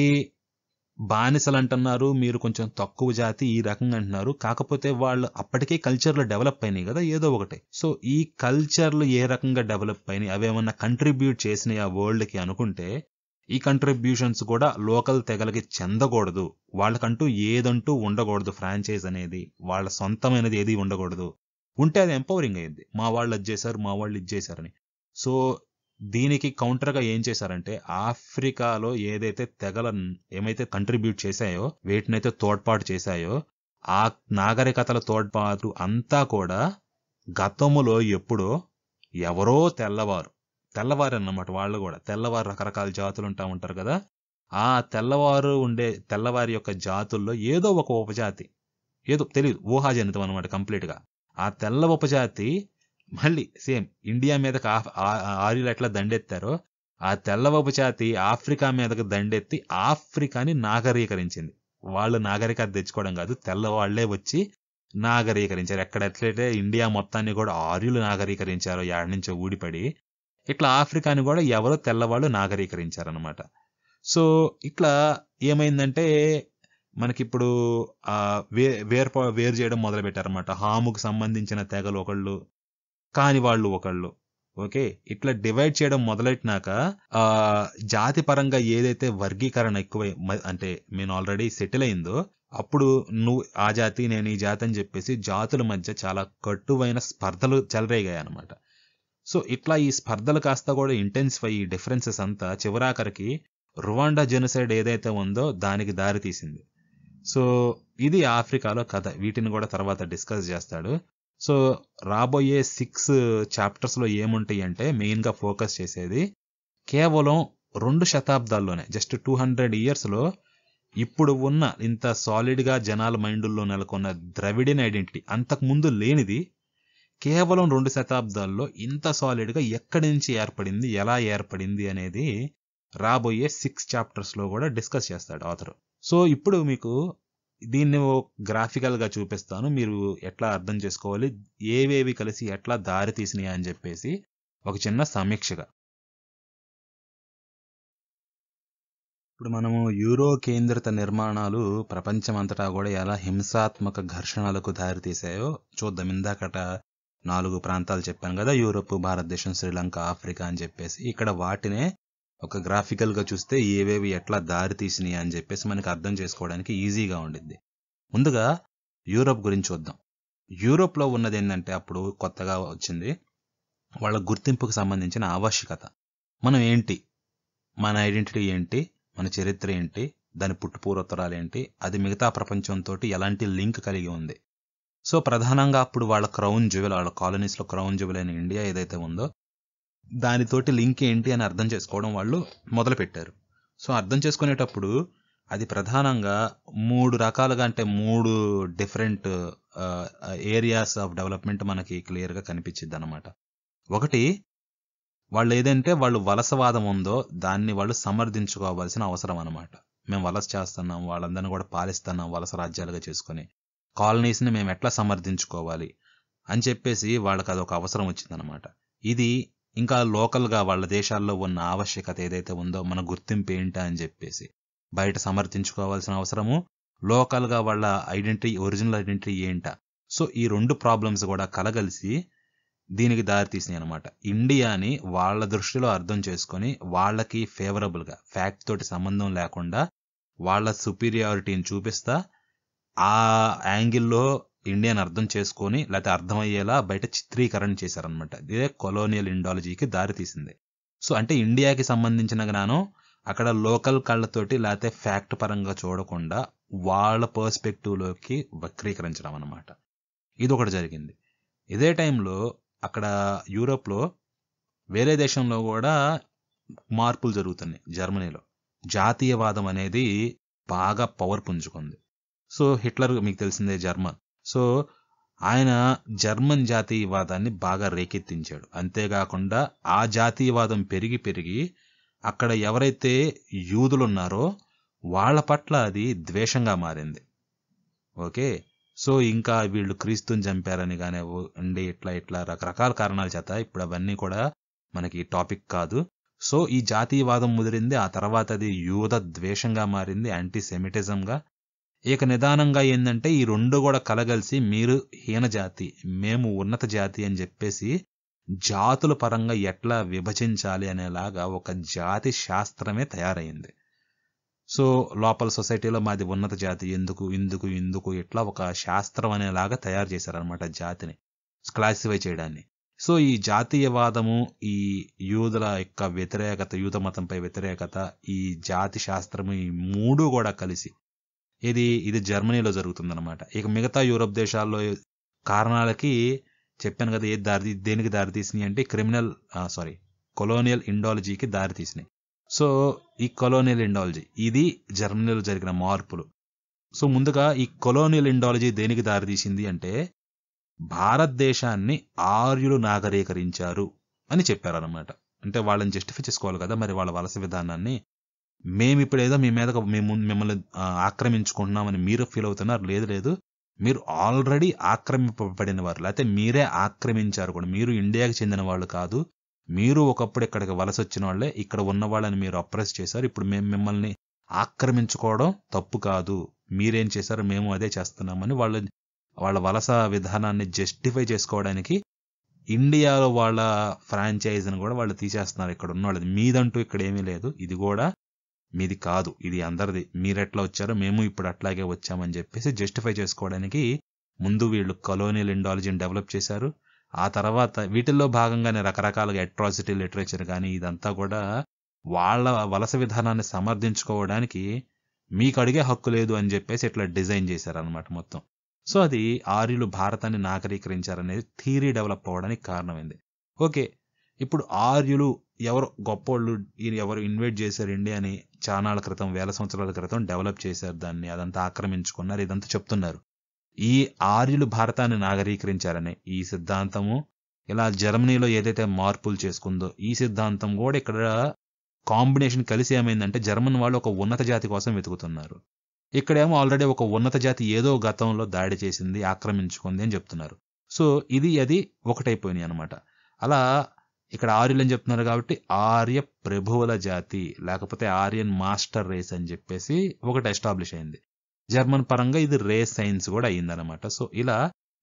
బానిసలు అంటున్నారు, మీరు కొంచెం తక్కువ జాతి ఈ రకంగా అంటున్నారు. కాకపోతే వాళ్ళు అప్పటికే కల్చర్లు డెవలప్ అయినాయి కదా ఏదో ఒకటి. సో ఈ కల్చర్లు ఏ రకంగా డెవలప్ అయినాయి, అవేమన్నా కంట్రిబ్యూట్ చేసినాయి ఆ వరల్డ్కి అనుకుంటే, ఈ కంట్రిబ్యూషన్స్ కూడా లోకల్ తెగలకి చెందకూడదు. వాళ్ళకంటూ ఏదంటూ ఉండకూడదు. ఫ్రాంచైజ్ అనేది వాళ్ళ సొంతమైనది ఏది ఉండకూడదు. ఉంటే అది ఎంపవరింగ్ అయ్యింది. మా వాళ్ళు అది చేశారు, మా వాళ్ళు ఇది చేశారని. సో దీనికి కౌంటర్గా ఏం చేశారంటే, ఆఫ్రికాలో ఏదైతే తెగల ఏమైతే కంట్రిబ్యూట్ చేశాయో, వేటినైతే తోడ్పాటు చేశాయో, ఆ నాగరికతల తోడ్పాటు అంతా కూడా గతములో ఎప్పుడో ఎవరో తెల్లవారు అన్నమాట. వాళ్ళు కూడా తెల్లవారు రకరకాల జాతులు ఉంటారు కదా, ఆ తెల్లవారి యొక్క జాతుల్లో ఏదో ఒక ఉపజాతి, ఏదో తెలియదు, ఊహాజనితం అనమాట కంప్లీట్ గా. ఆ తెల్ల ఉపజాతి మళ్ళీ సేమ్ ఇండియా మీదకి ఆర్యులు ఎట్లా దండెత్తారో, ఆ తెల్ల ఉపజాతి ఆఫ్రికా మీదకి దండెత్తి ఆఫ్రికాని నాగరీకరించింది. వాళ్ళు నాగరికత తెచ్చుకోవడం కాదు, తెల్లవాళ్లే వచ్చి నాగరీకరించారు. ఎట్లయితే ఇండియా మొత్తాన్ని కూడా ఆర్యులు నాగరీకరించారో ఏడు నుంచో ఊడిపడి, ఇట్లా ఆఫ్రికాని కూడా ఎవరో తెల్లవాళ్ళు నాగరీకరించారనమాట. సో ఇట్లా ఏమైందంటే మనకిప్పుడు వేరు చేయడం మొదలు పెట్టారనమాట. హాముకు సంబంధించిన తెగలు ఒకళ్ళు, కాని వాళ్ళు ఒకళ్ళు. ఓకే, ఇట్లా డివైడ్ చేయడం మొదలెట్టినాక జాతి పరంగా ఏదైతే వర్గీకరణ ఎక్కువై అంటే నేను ఆల్రెడీ సెటిల్ అయిందో, అప్పుడు నువ్వు ఆ జాతి నేను ఈ జాతి అని చెప్పేసి జాతుల మధ్య చాలా కట్టువైన స్పర్ధలు చెలరేగాయి అనమాట. సో ఇట్లా ఈ స్పర్ధలు కాస్త కూడా ఇంటెన్సిఫై, ఈ డిఫరెన్సెస్ అంతా చివరాఖరికి రువాండా జెనోసైడ్ ఏదైతే ఉందో దానికి దారి తీసింది. సో ఇది ఆఫ్రికాలో కథ. వీటిని కూడా తర్వాత డిస్కస్ చేస్తాడు. సో రాబోయే 6 చాప్టర్స్ లో ఏముంటాయి అంటే, మెయిన్ గా ఫోకస్ చేసేది కేవలం 2 శతాబ్దాల్లోనే, జస్ట్ 200 years లో ఇప్పుడు ఉన్న ఇంత సాలిడ్ గా జనాల మైండుల్లో నెలకొన్న ద్రవిడియన్ ఐడెంటిటీ, అంతకు ముందు లేనిది కేవలం 2 శతాబ్దాల్లో ఇంత సాలిడ్ గా ఎక్కడి నుంచి ఏర్పడింది, ఎలా ఏర్పడింది అనేది రాబోయే 6 చాప్టర్స్ లో కూడా డిస్కస్ చేస్తాడు ఆథర్. సో ఇప్పుడు మీకు దీన్ని గ్రాఫికల్ గా చూపిస్తాను, మీరు ఎట్లా అర్థం చేసుకోవాలి, ఏవేవి కలిసి ఎట్లా దారి తీసినాయి అని చెప్పేసి ఒక చిన్న సమీక్షగా. ఇప్పుడు మనము యూరో కేంద్రిత నిర్మాణాలు ప్రపంచమంతటా కూడా ఎలా హింసాత్మక ఘర్షణలకు దారి తీసాయో చూద్దాం. ఇందాకట 4 ప్రాంతాలు చెప్పాను కదా, యూరోప్, భారతదేశం, శ్రీలంక, ఆఫ్రికా అని చెప్పేసి. ఇక్కడ వాటినే ఒక గ్రాఫికల్ గా చూస్తే ఏవేవి ఎట్లా దారి తీసినాయి అని చెప్పేసి మనకి అర్థం చేసుకోవడానికి ఈజీగా ఉండిద్ది. ముందుగా యూరోప్ గురించి చూద్దాం. యూరోప్ లో ఉన్నది ఏంటంటే, అప్పుడు కొత్తగా వచ్చింది వాళ్ళ గుర్తింపుకు సంబంధించిన ఆవశ్యకత. మనం ఏంటి, మన ఐడెంటిటీ ఏంటి, మన చరిత్ర ఏంటి, దాని పుట్టుపూర్వోత్తరాలు ఏంటి, అది మిగతా ప్రపంచంతో ఎలాంటి లింక్ కలిగి ఉంది. సో ప్రధానంగా అప్పుడు వాళ్ళ క్రౌన్ జ్యువెల్, వాళ్ళ కాలనీస్ లో క్రౌన్ జ్యువెల్ అయిన ఇండియా ఏదైతే ఉందో దానితోటి లింక్ ఏంటి అని అర్థం చేసుకోవడం వాళ్ళు మొదలు పెట్టారు. సో అర్థం చేసుకునేటప్పుడు అది ప్రధానంగా 3 రకాలుగా, అంటే 3 డిఫరెంట్ ఏరియాస్ ఆఫ్ డెవలప్మెంట్ మనకి క్లియర్ గా కనిపించింది అనమాట. ఒకటి, వాళ్ళు ఏదంటే వాళ్ళు వలసవాదం ఉందో దాన్ని వాళ్ళు సమర్థించుకోవాల్సిన అవసరం అనమాట. మేము వలస చేస్తున్నాం, వాళ్ళందరినీ కూడా పాలిస్తున్నాం వలస రాజ్యాలుగా చేసుకుని, కాలనీస్ ని మేము ఎట్లా సమర్థించుకోవాలి అని చెప్పేసి వాళ్ళకి అదొక అవసరం వచ్చిందనమాట. ఇది ఇంకా లోకల్ గా వాళ్ళ దేశాల్లో ఉన్న ఆవశ్యకత ఏదైతే ఉందో, మన గుర్తింపు ఏంటా అని చెప్పేసి బయట సమర్థించుకోవాల్సిన అవసరము, లోకల్ గా వాళ్ళ ఐడెంటిటీ, ఒరిజినల్ ఐడెంటిటీ ఏంటా. సో ఈ 2 ప్రాబ్లమ్స్ కూడా కలగలిసి దీనికి దారి తీసినాయి అనమాట. ఇండియాని వాళ్ళ దృష్టిలో అర్థం చేసుకొని, వాళ్ళకి ఫేవరబుల్ గా, ఫ్యాక్ట్ తోటి సంబంధం లేకుండా వాళ్ళ సుపీరియారిటీని చూపిస్తా ఆ యాంగిల్లో ఇండియాని అర్థం చేసుకొని, లేకపోతే అర్థమయ్యేలా బయట చిత్రీకరణ చేశారనమాట. ఇదే కొలోనియల్ ఇండాలజీకి దారి తీసింది. సో అంటే ఇండియాకి సంబంధించిన జ్ఞానం అక్కడ లోకల్ కళ్ళతోటి లేకపోతే ఫ్యాక్ట్ పరంగా చూడకుండా వాళ్ళ పర్స్పెక్టివ్ లోకి వక్రీకరించడం అనమాట. ఇది ఒకటి జరిగింది. ఇదే టైంలో అక్కడ యూరోప్ లో వేరే దేశంలో కూడా మార్పులు జరుగుతున్నాయి. జర్మనీలో జాతీయవాదం అనేది బాగా పవర్ పుంజుకుంది. సో హిట్లర్ మీకు తెలిసిందే, జర్మన్. సో ఆయన జర్మన్ జాతీయవాదాన్ని బాగా రేకెత్తించాడు. అంతేకాకుండా ఆ జాతీయవాదం పెరిగి పెరిగి అక్కడ ఎవరైతే యూదులు ఉన్నారో వాళ్ళ పట్ల అది ద్వేషంగా మారింది. ఓకే, సో ఇంకా వీళ్ళు క్రీస్తుని చంపారని కానివ్వండి, ఇట్లా రకరకాల కారణాల చేత, ఇప్పుడు అవన్నీ కూడా మనకి టాపిక్ కాదు. సో ఈ జాతీయవాదం ముదిరింది. ఆ తర్వాత అది యూద ద్వేషంగా మారింది, యాంటీ సెమిటిజంగా. ఇక నిదానంగా ఏందంటే ఈ రెండు కూడా కలగలిసి మీరు హీన జాతి, మేము ఉన్నత జాతి అని చెప్పేసి జాతుల పరంగా ఎట్లా విభజించాలి అనేలాగా ఒక జాతి శాస్త్రమే తయారైంది. సో లోపల సొసైటీలో మాది ఉన్నత జాతి, ఎందుకు ఇందుకు ఇందుకు ఇట్లా ఒక శాస్త్రం అనేలాగా తయారు చేశారనమాట జాతిని క్లాసిఫై చేయడాన్ని. సో ఈ జాతీయవాదము, ఈ యూదుల యొక్క వ్యతిరేకత, యూద మతంపై వ్యతిరేకత, ఈ జాతి శాస్త్రము, ఈ మూడు కూడా కలిసి ఇది జర్మనీలో జరుగుతుందన్నమాట. ఇక మిగతా యూరోప్ దేశాల్లో కారణాలకి చెప్పాను కదా, దేనికి దారితీసినాయి అంటే కొలోనియల్ ఇండాలజీకి దారితీసినాయి. సో ఈ కొలోనియల్ ఇండాలజీ ఇది జర్మనీలో జరిగిన మార్పులు. సో ముందుగా ఈ కొలోనియల్ ఇండాలజీ దేనికి దారితీసింది అంటే భారతదేశాన్ని ఆర్యులు నాగరీకరించారు అని చెప్పారనమాట. అంటే వాళ్ళని జస్టిఫై చేసుకోవాలి కదా మరి వాళ్ళ వలస విధానాన్ని. మేమిప్పుడు ఏదో మీ మీద మిమ్మల్ని ఆక్రమించుకుంటున్నామని మీరు ఫీల్ అవుతున్నారు. లేదు, మీరు ఆల్రెడీ ఆక్రమింపబడిన వారు, లేకపోతే మీరే ఆక్రమించారు కూడా. మీరు ఇండియాకి చెందిన వాళ్ళు కాదు, మీరు ఒకప్పుడు ఇక్కడికి వలస వచ్చిన వాళ్ళే. ఇక్కడ ఉన్న వాళ్ళని మీరు అప్రెస్ చేశారు. ఇప్పుడు మేము మిమ్మల్ని ఆక్రమించుకోవడం తప్పు కాదు, మీరేం చేశారు మేము అదే చేస్తున్నామని వాళ్ళ వలస విధానాన్ని జస్టిఫై చేసుకోవడానికి ఇండియాలో వాళ్ళ ఫ్రాంచైజీని కూడా వాళ్ళు తీసేస్తున్నారు. ఇక్కడ ఉన్న వాళ్ళది మీదంటూ ఇక్కడ ఏమీ లేదు, ఇది కూడా మీది కాదు, ఇది అందరిది, మీరెట్లా వచ్చారో మేము ఇప్పుడు అట్లాగే వచ్చామని చెప్పేసి జస్టిఫై చేసుకోవడానికి ముందు వీళ్ళు కొలోనియల్ ఇండాలజీని డెవలప్ చేశారు. ఆ తర్వాత వీటిల్లో భాగంగానే రకరకాలుగా అట్రాసిటీ లిటరేచర్ కానీ ఇదంతా కూడా వాళ్ళ వలస విధానాన్ని సమర్థించుకోవడానికి మీకు అడిగే హక్కు లేదు అని చెప్పేసి ఇట్లా డిజైన్ చేశారనమాట మొత్తం. సో అది ఆర్యులు భారతాన్ని నాగరీకరించారనేది థియరీ డెవలప్ అవ్వడానికి కారణమైంది. ఓకే, ఇప్పుడు ఆర్యులు ఎవరు గొప్పోళ్ళు, ఎవరు ఇన్వైట్ చేశారు ఇండియాని, చానాళ్ళ క్రితం, వేల సంవత్సరాల క్రితం డెవలప్ చేశారు దాన్ని, అదంతా ఆక్రమించుకున్నారు, ఇదంతా చెప్తున్నారు. ఈ ఆర్యులు భారతాన్ని నాగరీకరించారనే ఈ సిద్ధాంతము ఇలా జర్మనీలో ఏదైతే మార్పులు చేసుకుందో ఈ సిద్ధాంతం కూడా ఇక్కడ కాంబినేషన్ కలిసి ఏమైందంటే జర్మన్ వాళ్ళు ఒక ఉన్నత జాతి కోసం వెతుకుతున్నారు. ఇక్కడేమో ఆల్రెడీ ఒక ఉన్నత జాతి ఏదో గతంలో దాడి చేసింది, ఆక్రమించుకుంది అని చెప్తున్నారు. సో అది ఒకటైపోయినాయి అనమాట. అలా ఇక్కడ ఆర్యులు అని చెప్తున్నారు కాబట్టి ఆర్య ప్రభువుల జాతి, లేకపోతే ఆర్యన్ మాస్టర్ రేస్ అని చెప్పేసి ఒకటి ఎస్టాబ్లిష్ అయింది. జర్మన్ పరంగా ఇది రేస్ సైన్స్ కూడా అయిందనమాట. సో ఇలా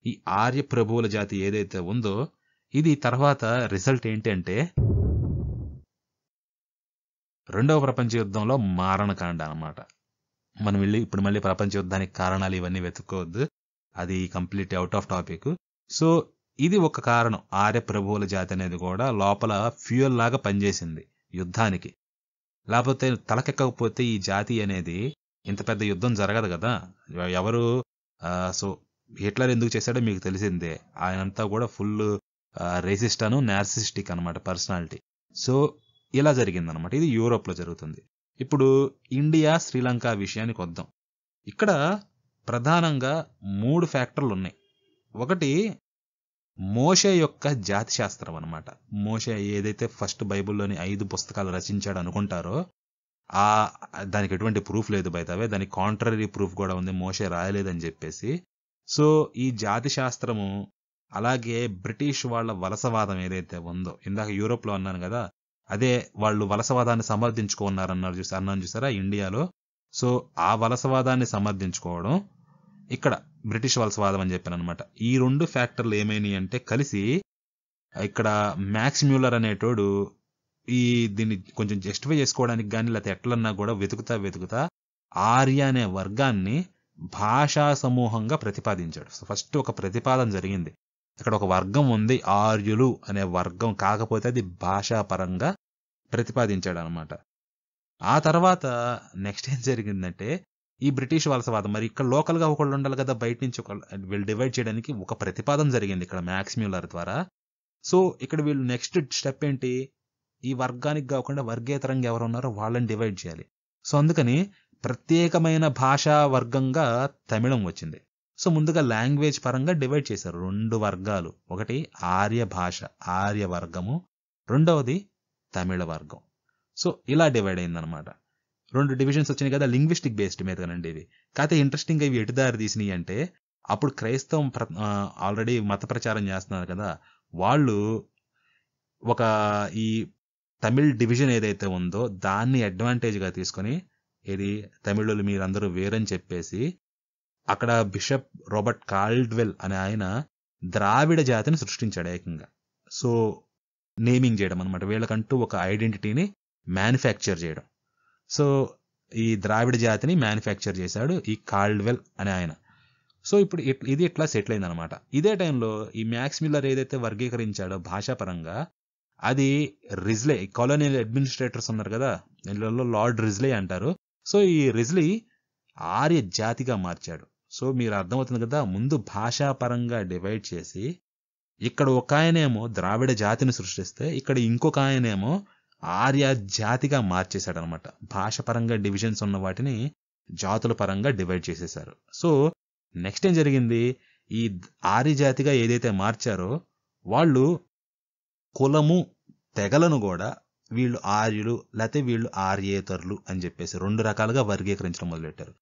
ఈ ఆర్య ప్రభువుల జాతి ఏదైతే ఉందో ఇది తర్వాత రిజల్ట్ ఏంటి అంటే రెండవ ప్రపంచ యుద్ధంలో మారణకాండ అనమాట. మనం ఇప్పుడు మళ్ళీ ప్రపంచ యుద్ధానికి కారణాలు ఇవన్నీ వెతుక్కోవద్దు, అది complete out of topic. So ఇది ఒక కారణం, ఆర్య ప్రభువుల జాతి అనేది కూడా లోపల ఫ్యూయల్ లాగా పనిచేసింది యుద్ధానికి. లేకపోతే తలకెక్కకపోతే ఈ జాతి అనేది ఇంత పెద్ద యుద్ధం జరగదు కదా. ఎవరు సో హిట్లర్ ఎందుకు చేశాడో మీకు తెలిసిందే, ఆయనంతా కూడా ఫుల్ రేసిస్ట్ అను నార్సిస్టిక్ అనమాట పర్సనాలిటీ. సో ఇలా జరిగిందనమాట. ఇది యూరోప్లో జరుగుతుంది. ఇప్పుడు ఇండియా శ్రీలంక విషయానికి వద్దాం. ఇక్కడ ప్రధానంగా 3 ఫ్యాక్టర్లు ఉన్నాయి. ఒకటి మోషే యొక్క జాతి శాస్త్రం అనమాట. మోషే ఏదైతే ఫస్ట్ బైబిల్లోని 5 పుస్తకాలు రచించాడు అనుకుంటారో దానికి ఎటువంటి ప్రూఫ్ లేదు బయటవే, దానికి కాంట్రరీ ప్రూఫ్ కూడా ఉంది, మోషే రాయలేదని చెప్పేసి. సో ఈ జాతి శాస్త్రము అలాగే బ్రిటిష్ వాళ్ళ వలసవాదం ఏదైతే ఉందో, ఇందాక యూరోప్లో అన్నాను కదా, అదే వాళ్ళు వలసవాదాన్ని సమర్థించుకున్నారన్నారు అన్నాను చూసారా ఇండియాలో. సో ఆ వలసవాదాన్ని సమర్థించుకోవడం ఇక్కడ బ్రిటిష్ వలసవాదం అని చెప్పాను అనమాట. ఈ 2 ఫ్యాక్టర్లు ఏమైనాయి అంటే కలిసి ఇక్కడ మ్యాక్స్ మ్యూలర్ అనేటోడు దీన్ని కొంచెం జస్టిఫై చేసుకోవడానికి కానీ లేకపోతే ఎట్లన్నా కూడా వెతుకుతా ఆర్య అనే వర్గాన్ని భాషా సమూహంగా ప్రతిపాదించాడు. సో ఫస్ట్ ఒక ప్రతిపాదన జరిగింది, ఇక్కడ ఒక వర్గం ఉంది ఆర్యులు అనే వర్గం, కాకపోతే అది భాషాపరంగా ప్రతిపాదించాడు అనమాట. ఆ తర్వాత నెక్స్ట్ ఏం జరిగిందంటే ఈ బ్రిటిష్ వలసవాదం, మరి ఇక్కడ లోకల్గా ఒకళ్ళు ఉండాలి కదా, బయట నుంచి వీళ్ళు డివైడ్ చేయడానికి ఒక ప్రతిపాదన జరిగింది ఇక్కడ మ్యాక్స్ మ్యూలర్ ద్వారా. సో ఇక్కడ వీళ్ళు నెక్స్ట్ స్టెప్ ఏంటి, ఈ వర్గానికి కాకుండా వర్గేతరంగా ఎవరు ఉన్నారో వాళ్ళని డివైడ్ చేయాలి. సో అందుకని ప్రత్యేకమైన భాషా వర్గంగా తమిళం వచ్చింది. సో ముందుగా లాంగ్వేజ్ పరంగా డివైడ్ చేశారు 2 వర్గాలు, ఒకటి ఆర్య భాష ఆర్య వర్గము, రెండవది తమిళ వర్గం. సో ఇలా డివైడ్ అయిందనమాట. 2 డివిజన్స్ వచ్చినాయి కదా, లింగ్విస్టిక్ బేస్డ్ మీద కనండి ఇవి. కాకపోతే ఇంట్రెస్టింగ్గా ఇవి ఎటు దారి తీసినాయి అంటే అప్పుడు క్రైస్తవం ఆల్రెడీ మత ప్రచారం చేస్తున్నారు కదా, వాళ్ళు ఈ తమిళ్ డివిజన్ ఏదైతే ఉందో దాన్ని అడ్వాంటేజ్గా తీసుకొని ఇది తమిళులు మీరందరూ వేరని చెప్పేసి అక్కడ బిషప్ రాబర్ట్ కాల్డ్వెల్ అనే ఆయన ద్రావిడ జాతిని సృష్టించాడు ఏకంగా. సో నేమింగ్ చేయడం అనమాట, వీళ్ళకంటూ ఒక ఐడెంటిటీని మ్యానుఫ్యాక్చర్ చేయడం. సో ఈ ద్రావిడ జాతిని మ్యానుఫ్యాక్చర్ చేశాడు ఈ కాల్డ్వెల్ అనే ఆయన. సో ఇప్పుడు ఇది ఇట్లా సెటిల్ అయింది అనమాట. ఇదే టైంలో ఈ మ్యాక్స్ మిల్లర్ ఏదైతే వర్గీకరించాడో భాషాపరంగా అది రిజ్లే, కాలోనియల్ అడ్మినిస్ట్రేటర్స్ ఉన్నారు కదా, వీళ్ళలో లార్డ్ రిజ్లే అంటారు. సో ఈ రిజ్లీ ఆర్య జాతిగా మార్చాడు. సో మీరు అర్థమవుతుంది కదా, ముందు భాషాపరంగా డివైడ్ చేసి ఇక్కడ ఒక ఆయనేమో ద్రావిడ జాతిని సృష్టిస్తే ఇక్కడ ఇంకొక ఆయనేమో ఆర్య జాతిగా మార్చేశాడు అనమాట. భాషపరంగా డివిజన్స్ ఉన్న వాటిని జాతుల పరంగా డివైడ్ చేసేశారు. సో నెక్స్ట్ ఏం జరిగింది, ఈ ఆర్య జాతిగా ఏదైతే మార్చారో వాళ్ళు కులము తెగలను కూడా వీళ్ళు ఆర్యులు లేకపోతే వీళ్ళు ఆర్యేతరులు అని చెప్పేసి 2 రకాలుగా వర్గీకరించడం మొదలెట్టారు.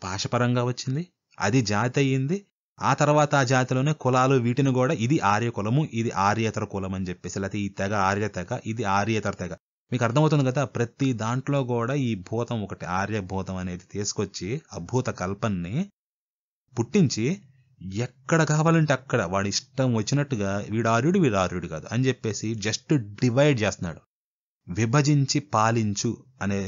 భాషపరంగా వచ్చింది, అది జాతి అయ్యింది. ఆ తర్వాత ఆ జాతిలోనే కులాలు వీటిని కూడా ఇది ఆర్య కులము, ఇది ఆర్యేతర కులం అని చెప్పేసి, లేకపోతే ఈ తెగ ఆర్య తెగ, ఇది ఆర్యేతర తెగ. మీకు అర్థమవుతుంది కదా, ప్రతి దాంట్లో కూడా ఈ భూతం ఒకటి ఆర్యభూతం అనేది తీసుకొచ్చి అభూత కల్పన్ని పుట్టించి ఎక్కడ కావాలంటే అక్కడ వాడి ఇష్టం వచ్చినట్టుగా వీడు ఆర్యుడు కాదు అని చెప్పేసి జస్ట్ డివైడ్ చేస్తున్నాడు. విభజించి పాలించు అనే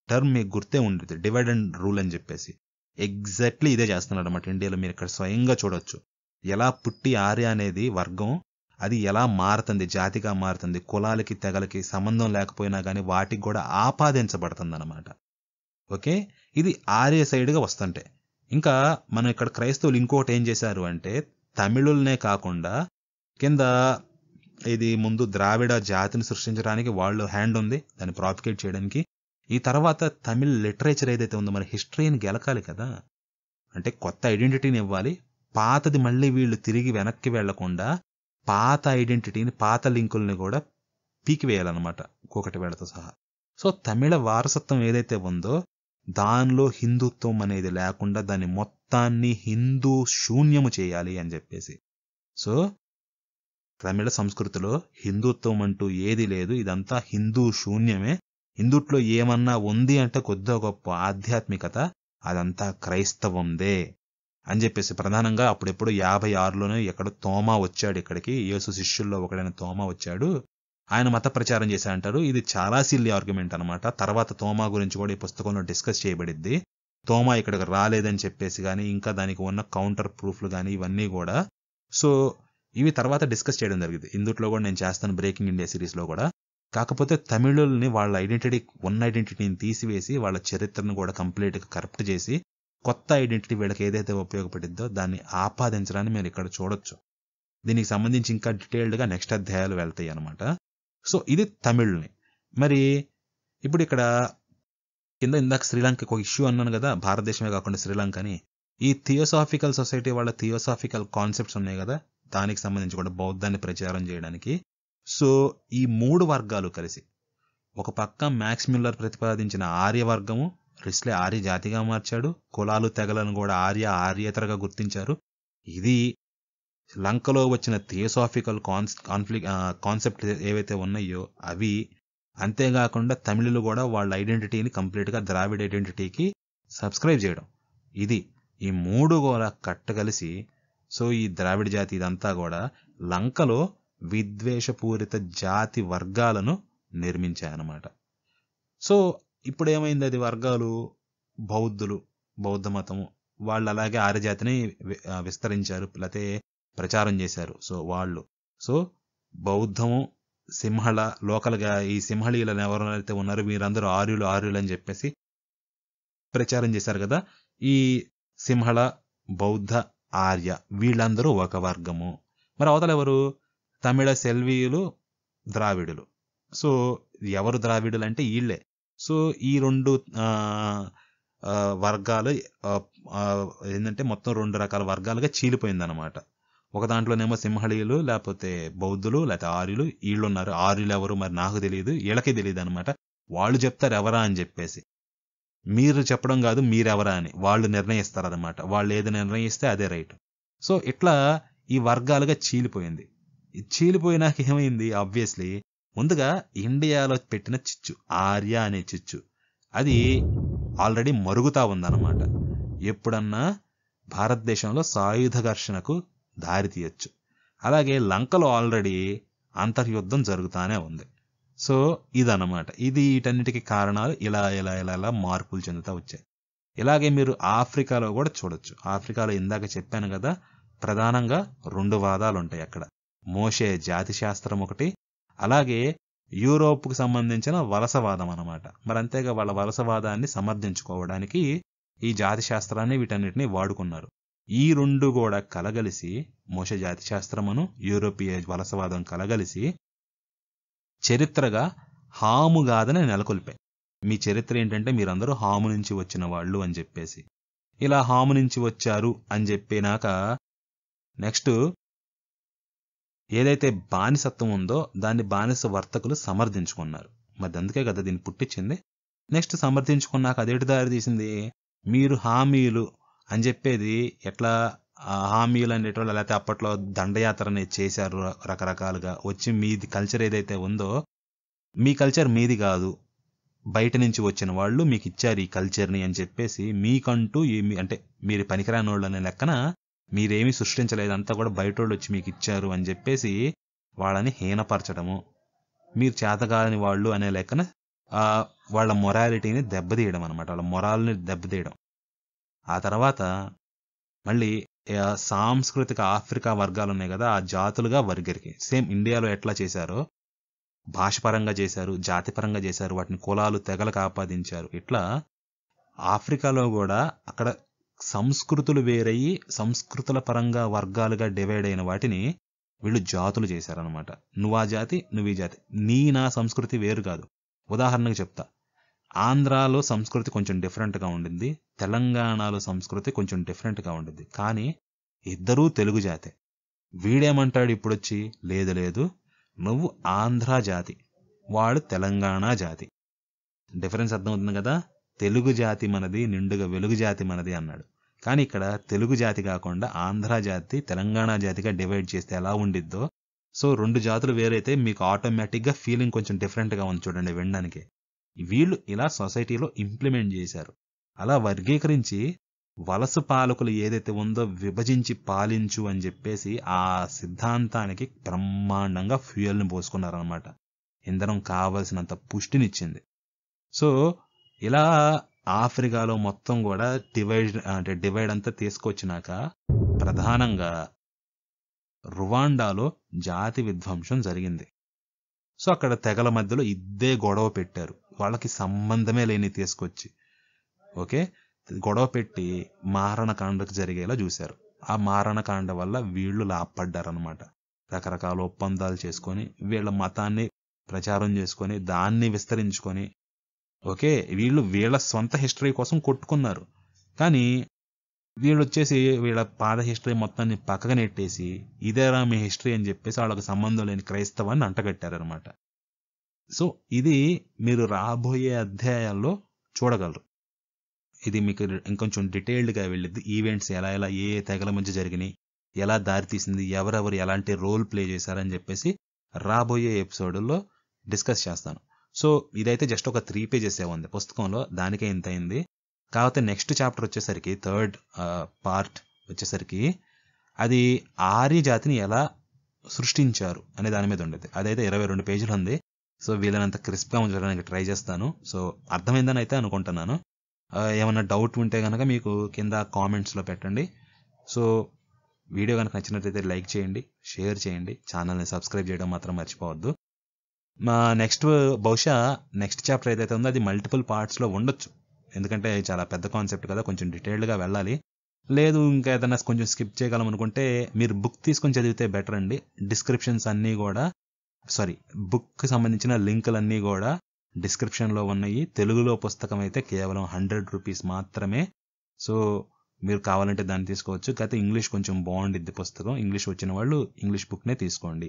టర్మ్ మీకు గుర్తే ఉండేది, డివైడ్ అండ్ రూల్ అని చెప్పేసి. ఎగ్జాక్ట్లీ ఇదే చేస్తున్నాడు అనమాట ఇండియాలో. మీరు ఇక్కడ స్వయంగా చూడొచ్చు ఎలా పుట్టి ఆర్య అనేది వర్గం అది ఎలా మారుతుంది, జాతిగా మారుతుంది, కులాలకి తెగలకి సంబంధం లేకపోయినా కానీ వాటికి కూడా ఆపాదించబడుతుంది అనమాట. ఓకే, ఇది ఆర్య సైడ్గా వస్తుంటే ఇంకా మనం ఇక్కడ క్రైస్తవులు ఇంకోటి ఏం చేశారు అంటే తమిళులనే కాకుండా కింద ఇది ముందు ద్రావిడ జాతిని సృష్టించడానికి వాళ్ళు హ్యాండ్ ఉంది, దాన్ని ప్రాపికేట్ చేయడానికి. ఈ తర్వాత తమిళ్ లిటరేచర్ ఏదైతే ఉందో మన హిస్టరీని గెలకాలి కదా, అంటే కొత్త ఐడెంటిటీని ఇవ్వాలి. పాతది మళ్ళీ వీళ్ళు తిరిగి వెనక్కి వెళ్లకుండా పాత ఐడెంటిటీని పాత లింకుల్ని కూడా పీకివేయాలన్నమాట ఒక్కొక్కటి వేళతో సహా. సో తమిళ వారసత్వం ఏదైతే ఉందో దానిలో హిందుత్వం అనేది లేకుండా దాన్ని మొత్తాన్ని హిందూ శూన్యము చేయాలి అని చెప్పేసి. సో తమిళ సంస్కృతిలో హిందుత్వం అంటూ ఏది లేదు, ఇదంతా హిందూ శూన్యమే. హిందుట్లో ఏమన్నా ఉంది అంటే కొద్దిగా గొప్ప ఆధ్యాత్మికత, అదంతా క్రైస్తవందే అని చెప్పేసి ప్రధానంగా అప్పుడెప్పుడు 56లోనే ఎక్కడ తోమా వచ్చాడు ఇక్కడికి, యేసు శిష్యుల్లో ఒకడైన తోమా వచ్చాడు, ఆయన మత ప్రచారం చేశా అంటారు. ఇది చాలా సిల్లీ ఆర్గ్యుమెంట్ అనమాట. తర్వాత తోమా గురించి కూడా ఈ పుస్తకంలో డిస్కస్ చేయబడిద్ది. తోమా ఇక్కడికి రాలేదని చెప్పేసి కానీ ఇంకా దానికి ఉన్న కౌంటర్ ప్రూఫ్లు కానీ ఇవన్నీ కూడా. సో ఇవి తర్వాత డిస్కస్ చేయడం జరిగింది. ఇందుట్లో కూడా నేను చేస్తాను బ్రేకింగ్ ఇండియా సిరీస్లో కూడా. కాకపోతే తమిళుల్ని వాళ్ళ ఐడెంటిటీని తీసివేసి వాళ్ళ చరిత్రను కూడా కంప్లీట్గా కరప్ట్ చేసి కొత్త ఐడెంటిటీ వీళ్ళకి ఏదైతే ఉపయోగపడిద్దో దాన్ని ఆపాదించడాన్ని మీరు ఇక్కడ చూడొచ్చు. దీనికి సంబంధించి ఇంకా డీటెయిల్డ్గా నెక్స్ట్ అధ్యాయాలు వెళ్తాయి అనమాట. సో ఇది తమిళ్ని. మరి ఇప్పుడు ఇక్కడ కింద ఇందాక శ్రీలంకకి ఒక ఇష్యూ అన్నాను కదా, భారతదేశమే కాకుండా శ్రీలంక అని. ఈ థియోసాఫికల్ సొసైటీ వాళ్ళ థియోసాఫికల్ కాన్సెప్ట్స్ ఉన్నాయి కదా, దానికి సంబంధించి కూడా బౌద్ధాన్ని ప్రచారం చేయడానికి. సో ఈ 3 వర్గాలు కలిసి ఒక పక్క మ్యాక్స్ మిల్లర్ ప్రతిపాదించిన ఆర్యవర్గము, రిస్లే ఆర్య జాతిగా మార్చాడు, కులాలు తెగలను కూడా ఆర్యేతరగా గుర్తించారు. ఇది లంకలో వచ్చిన థియోసాఫికల్ కాన్సెప్ట్ ఏవైతే ఉన్నాయో అవి. అంతేకాకుండా తమిళులు కూడా వాళ్ళ ఐడెంటిటీని కంప్లీట్గా ద్రావిడ ఐడెంటిటీకి సబ్స్క్రైబ్ చేయడం. ఇది ఈ 3 కూడా కట్టగలిసి సో ఈ ద్రావిడ జాతి ఇదంతా కూడా లంకలో విద్వేషపూరిత జాతి వర్గాలను నిర్మించాయన్నమాట. సో ఇప్పుడు ఏమైంది, అది వర్గాలు బౌద్ధ మతము వాళ్ళు అలాగే ఆర్యజాతిని విస్తరించారు లేకపోతే ప్రచారం చేశారు. సో బౌద్ధము సింహళ లోకల్గా ఈ సింహళీలను ఎవరైతే ఉన్నారో వీరందరూ ఆర్యులు అని చెప్పేసి ప్రచారం చేశారు కదా. ఈ సింహళ, బౌద్ధ, ఆర్య వీళ్ళందరూ ఒక వర్గము. మరి అవతల ఎవరు, తమిళ సెల్వీయులు, ద్రావిడులు. సో ఎవరు ద్రావిడులు అంటే వీళ్ళే. సో ఈ 2 వర్గాలు ఏంటంటే మొత్తం 2 రకాల వర్గాలుగా చీలిపోయిందనమాట. ఒక దాంట్లోనేమో సింహళీయులు లేకపోతే బౌద్ధులు లేకపోతే ఆర్యులు వీళ్ళున్నారు. ఆర్యులు ఎవరు మరి నాకు తెలియదు, వీళ్ళకే తెలియదు అనమాట. వాళ్ళు చెప్తారు ఎవరా అని చెప్పేసి, మీరు చెప్పడం కాదు మీరెవరా అని వాళ్ళు నిర్ణయిస్తారనమాట. వాళ్ళు ఏది నిర్ణయిస్తే అదే రైట్. సో ఇట్లా ఈ వర్గాలుగా చీలిపోయింది. చీలిపోయినాక ఏమైంది, ఆబ్వియస్లీ ముందుగా ఇండియాలో పెట్టిన చిచ్చు, ఆర్య అనే చిచ్చు, అది ఆల్రెడీ మరుగుతా ఉందన్నమాట. ఎప్పుడన్నా భారతదేశంలో సాయుధ ఘర్షణకు దారి తీయచ్చు. అలాగే లంకలో ఆల్రెడీ అంతర్యుద్ధం జరుగుతానే ఉంది. సో ఇదన్నమాట. ఇది వీటన్నిటికీ కారణాలు ఇలా ఇలా ఇలా ఇలా మార్పులు చెందుతూ వచ్చాయి. ఇలాగే మీరు ఆఫ్రికాలో కూడా చూడొచ్చు. ఆఫ్రికాలో ఇందాక చెప్పాను కదా, ప్రధానంగా 2 వాదాలు ఉంటాయి అక్కడ. మోషే జాతి శాస్త్రం ఒకటి, అలాగే యూరోప్కు సంబంధించిన వలసవాదం అన్నమాట. మరి అంతేగా వాళ్ళ వలసవాదాన్ని సమర్థించుకోవడానికి ఈ జాతి శాస్త్రాన్ని వీటన్నిటిని వాడుకున్నారు. ఈ 2 కూడా కలగలిసి, మోషే జాతి శాస్త్రమును యూరోపియ వలసవాదం కలగలిసి చరిత్రగా హాముగాథని నెలకొల్పాయి. మీ చరిత్ర ఏంటంటే మీరందరూ హాము నుంచి వచ్చిన వాళ్ళు అని చెప్పేసి. ఇలా హాము నుంచి వచ్చారు అని చెప్పినాక నెక్స్ట్ ఏదైతే బానిసత్వం ఉందో దాన్ని బానిస వర్తకులు సమర్థించుకున్నారు. మరి అందుకే కదా దీన్ని పుట్టించింది. నెక్స్ట్ సమర్థించుకున్నాక అదేటి దారి తీసింది, మీరు హామీలు అని చెప్పేది ఎట్లా, హామీలు అనేటోళ్ళు లేకపోతే అప్పట్లో దండయాత్ర అనేది చేశారు రకరకాలుగా. వచ్చి మీది కల్చర్ ఏదైతే ఉందో, మీ కల్చర్ మీది కాదు, బయట నుంచి వచ్చిన వాళ్ళు మీకు ఇచ్చారు ఈ కల్చర్ని అని చెప్పేసి, మీకంటూ అంటే మీరు పనికిరాని వాళ్ళు అనే లెక్కన మీరేమీ సృష్టించలేదు, అంతా కూడా బయటోళ్ళు వచ్చి మీకు ఇచ్చారు అని చెప్పేసి వాళ్ళని హీనపరచడము, మీరు చేతగాని వాళ్ళు అనే లెక్కన వాళ్ళ మొరాలిటీని దెబ్బతీయడం అనమాట, వాళ్ళ మొరాల్ని దెబ్బతీయడం. ఆ తర్వాత మళ్ళీ సాంస్కృతిక ఆఫ్రికా వర్గాలు ఉన్నాయి కదా, ఆ జాతులుగా వర్గరికి సేమ్ ఇండియాలో ఎట్లా చేశారో భాషపరంగా చేశారు, జాతిపరంగా చేశారు, వాటిని కులాలు తెగలకు ఆపాదించారు. ఇట్లా ఆఫ్రికాలో కూడా అక్కడ సంస్కృతులు వేరయ్యి సంస్కృతుల పరంగా వర్గాలుగా డివైడ్ అయిన వాటిని వీళ్ళు జాతులు చేశారనమాట. నువ్వా జాతి, నువ్వు ఈ జాతి, నా సంస్కృతి వేరు కాదు. ఉదాహరణకు చెప్తా, ఆంధ్రాలో సంస్కృతి కొంచెం డిఫరెంట్గా ఉండింది, తెలంగాణలో సంస్కృతి కొంచెం డిఫరెంట్గా ఉండింది, కానీ ఇద్దరూ తెలుగు జాతే. వీడేమంటాడు ఇప్పుడొచ్చి, లేదు లేదు నువ్వు ఆంధ్ర జాతి, వాడు తెలంగాణ జాతి. డిఫరెన్స్ అర్థమవుతుంది కదా. తెలుగు జాతి మనది, నిండుగా వెలుగు జాతి మనది అన్నాడు. కానీ ఇక్కడ తెలుగు జాతి కాకుండా ఆంధ్ర జాతి, తెలంగాణ జాతిగా డివైడ్ చేస్తే ఎలా ఉండిద్దో, సో 2 జాతులు వేరైతే మీకు ఆటోమేటిక్గా ఫీలింగ్ కొంచెం డిఫరెంట్గా ఉంది చూడండి వినడానికి. వీళ్ళు ఇలా సొసైటీలో ఇంప్లిమెంట్ చేశారు. అలా వర్గీకరించి వలస పాలకులు ఏదైతే ఉందో విభజించి పాలించు అని చెప్పేసి ఆ సిద్ధాంతానికి బ్రహ్మాండంగా ఫ్యూయల్ని పోసుకున్నారనమాట. ఇంధనం కావలసినంత పుష్టినిచ్చింది. సో ఇలా ఆఫ్రికాలో మొత్తం కూడా డివైడ్ అంతా తీసుకొచ్చినాక ప్రధానంగా రువాండాలో జాతి విధ్వంసం జరిగింది. సో అక్కడ తెగల మధ్యలో ఇద్దే గొడవ పెట్టారు, వాళ్ళకి సంబంధమే లేని తీసుకొచ్చి ఓకే గొడవ పెట్టి మారణకాండకు జరిగేలా చూశారు. ఆ మారణకాండ వల్ల వీళ్ళు లాభపడ్డారనమాట. రకరకాల ఒప్పందాలు చేసుకొని వీళ్ళ మతాన్ని ప్రచారం చేసుకొని దాన్ని విస్తరించుకొని ఓకే వీళ్ళు వీళ్ళ సొంత హిస్టరీ కోసం కొట్టుకున్నారు. కానీ వీళ్ళు వచ్చేసి వీళ్ళ పాత హిస్టరీ మొత్తాన్ని పక్కన నెట్టేసి ఇదేరా మీ హిస్టరీ అని చెప్పేసి వాళ్ళకి సంబంధం లేని క్రైస్తవాన్ని అంటగట్టారనమాట. సో ఇది మీరు రాబోయే అధ్యాయాల్లో చూడగలరు. ఇది మీకు ఇంకొంచెం డీటెయిల్డ్గా వెళ్ళిద్ది. ఈవెంట్స్ ఎలా ఎలా ఏ తెగల మధ్య జరిగినాయి, ఎలా దారితీసింది, ఎవరెవరు ఎలాంటి రోల్ ప్లే చేశారని చెప్పేసి రాబోయే ఎపిసోడ్లో డిస్కస్ చేస్తాను. సో ఇదైతే జస్ట్ ఒక 3 పేజెస్ ఉంది పుస్తకంలో, దానికే ఇంత అయింది. కాకపోతే నెక్స్ట్ చాప్టర్ వచ్చేసరికి 3rd పార్ట్ వచ్చేసరికి అది ఆర్య జాతిని ఎలా సృష్టించారు అనే దాని మీద ఉండేది. అదైతే 22 పేజీలు ఉంది. సో వీళ్ళనంత క్రిస్ప్గా ఉంచడానికి ట్రై చేస్తాను. సో అర్థమైందని అయితే అనుకుంటున్నాను. ఏమన్నా డౌట్ ఉంటే కనుక మీకు కింద కామెంట్స్లో పెట్టండి. సో వీడియో కనుక నచ్చినట్లయితే లైక్ చేయండి, షేర్ చేయండి, ఛానల్ని సబ్స్క్రైబ్ చేయడం మాత్రం మర్చిపోవద్దు. మా బహుశా నెక్స్ట్ చాప్టర్ ఏదైతే ఉందో అది మల్టిపుల్ పార్ట్స్లో ఉండొచ్చు, ఎందుకంటే చాలా పెద్ద కాన్సెప్ట్ కదా, కొంచెం డీటెయిల్డ్గా వెళ్ళాలి. లేదు ఇంకా ఏదైనా కొంచెం స్కిప్ చేయగలం అనుకుంటే మీరు బుక్ తీసుకొని చదివితే బెటర్ అండి. డిస్క్రిప్షన్స్ అన్నీ కూడా బుక్కి సంబంధించిన లింకులన్నీ కూడా డిస్క్రిప్షన్లో ఉన్నాయి. తెలుగులో పుస్తకం అయితే కేవలం 100 రూపీస్ మాత్రమే. సో మీరు కావాలంటే దాన్ని తీసుకోవచ్చు. కాకపోతే ఇంగ్లీష్ కొంచెం బాగుండిద్ది పుస్తకం, ఇంగ్లీష్ వచ్చిన వాళ్ళు ఇంగ్లీష్ బుక్నే తీసుకోండి.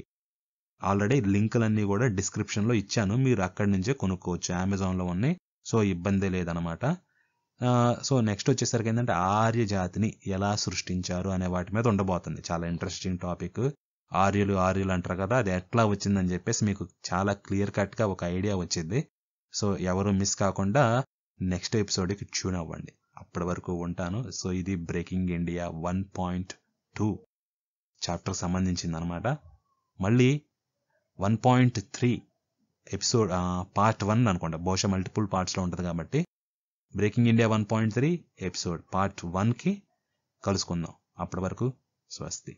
ఆల్రెడీ లింకులన్నీ కూడా డిస్క్రిప్షన్లో ఇచ్చాను, మీరు అక్కడి నుంచే కొనుక్కోవచ్చు, అమెజాన్లో ఉన్నాయి. సో ఇబ్బంది లేదనమాట. సో నెక్స్ట్ వచ్చేసరికి ఏంటంటే ఆర్య జాతిని ఎలా సృష్టించారు అనే వాటి మీద ఉండబోతుంది. చాలా ఇంట్రెస్టింగ్ టాపిక్. ఆర్యులు అంటారు కదా, అది ఎట్లా వచ్చిందని చెప్పేసి మీకు చాలా క్లియర్ కట్గా ఒక ఐడియా వచ్చింది. సో ఎవరు మిస్ కాకుండా నెక్స్ట్ ఎపిసోడ్కి ట్యూన్ అవ్వండి. అప్పటి వరకు ఉంటాను. సో ఇది బ్రేకింగ్ ఇండియా 1.2 చాప్టర్ సంబంధించింది అనమాట. మళ్ళీ 1.3 ఎపిసోడ్ పార్ట్ 1 అనుకోండి, బహుశా మల్టిపుల్ పార్ట్స్లో ఉంటుంది కాబట్టి బ్రేకింగ్ ఇండియా 1.3 ఎపిసోడ్ పార్ట్ 1కి కలుసుకుందాం. అప్పటి వరకు స్వస్తి.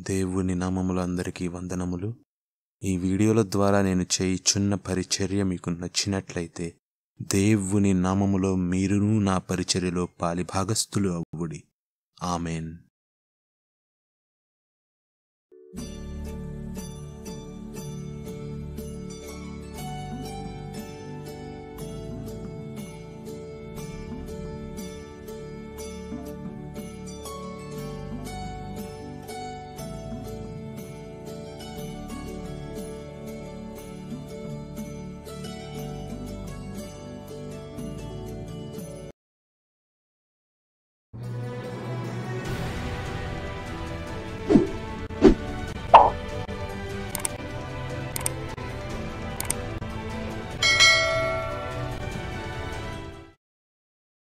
దేవుని నామములో అందరికీ వందనములు. ఈ వీడియోల ద్వారా నేను చేయుచున్న పరిచర్య మీకు నచ్చినట్లయితే దేవుని నామములో మీరును నా పరిచర్యలో పాలిభాగస్థులు అవ్వుడి. ఆమెన్.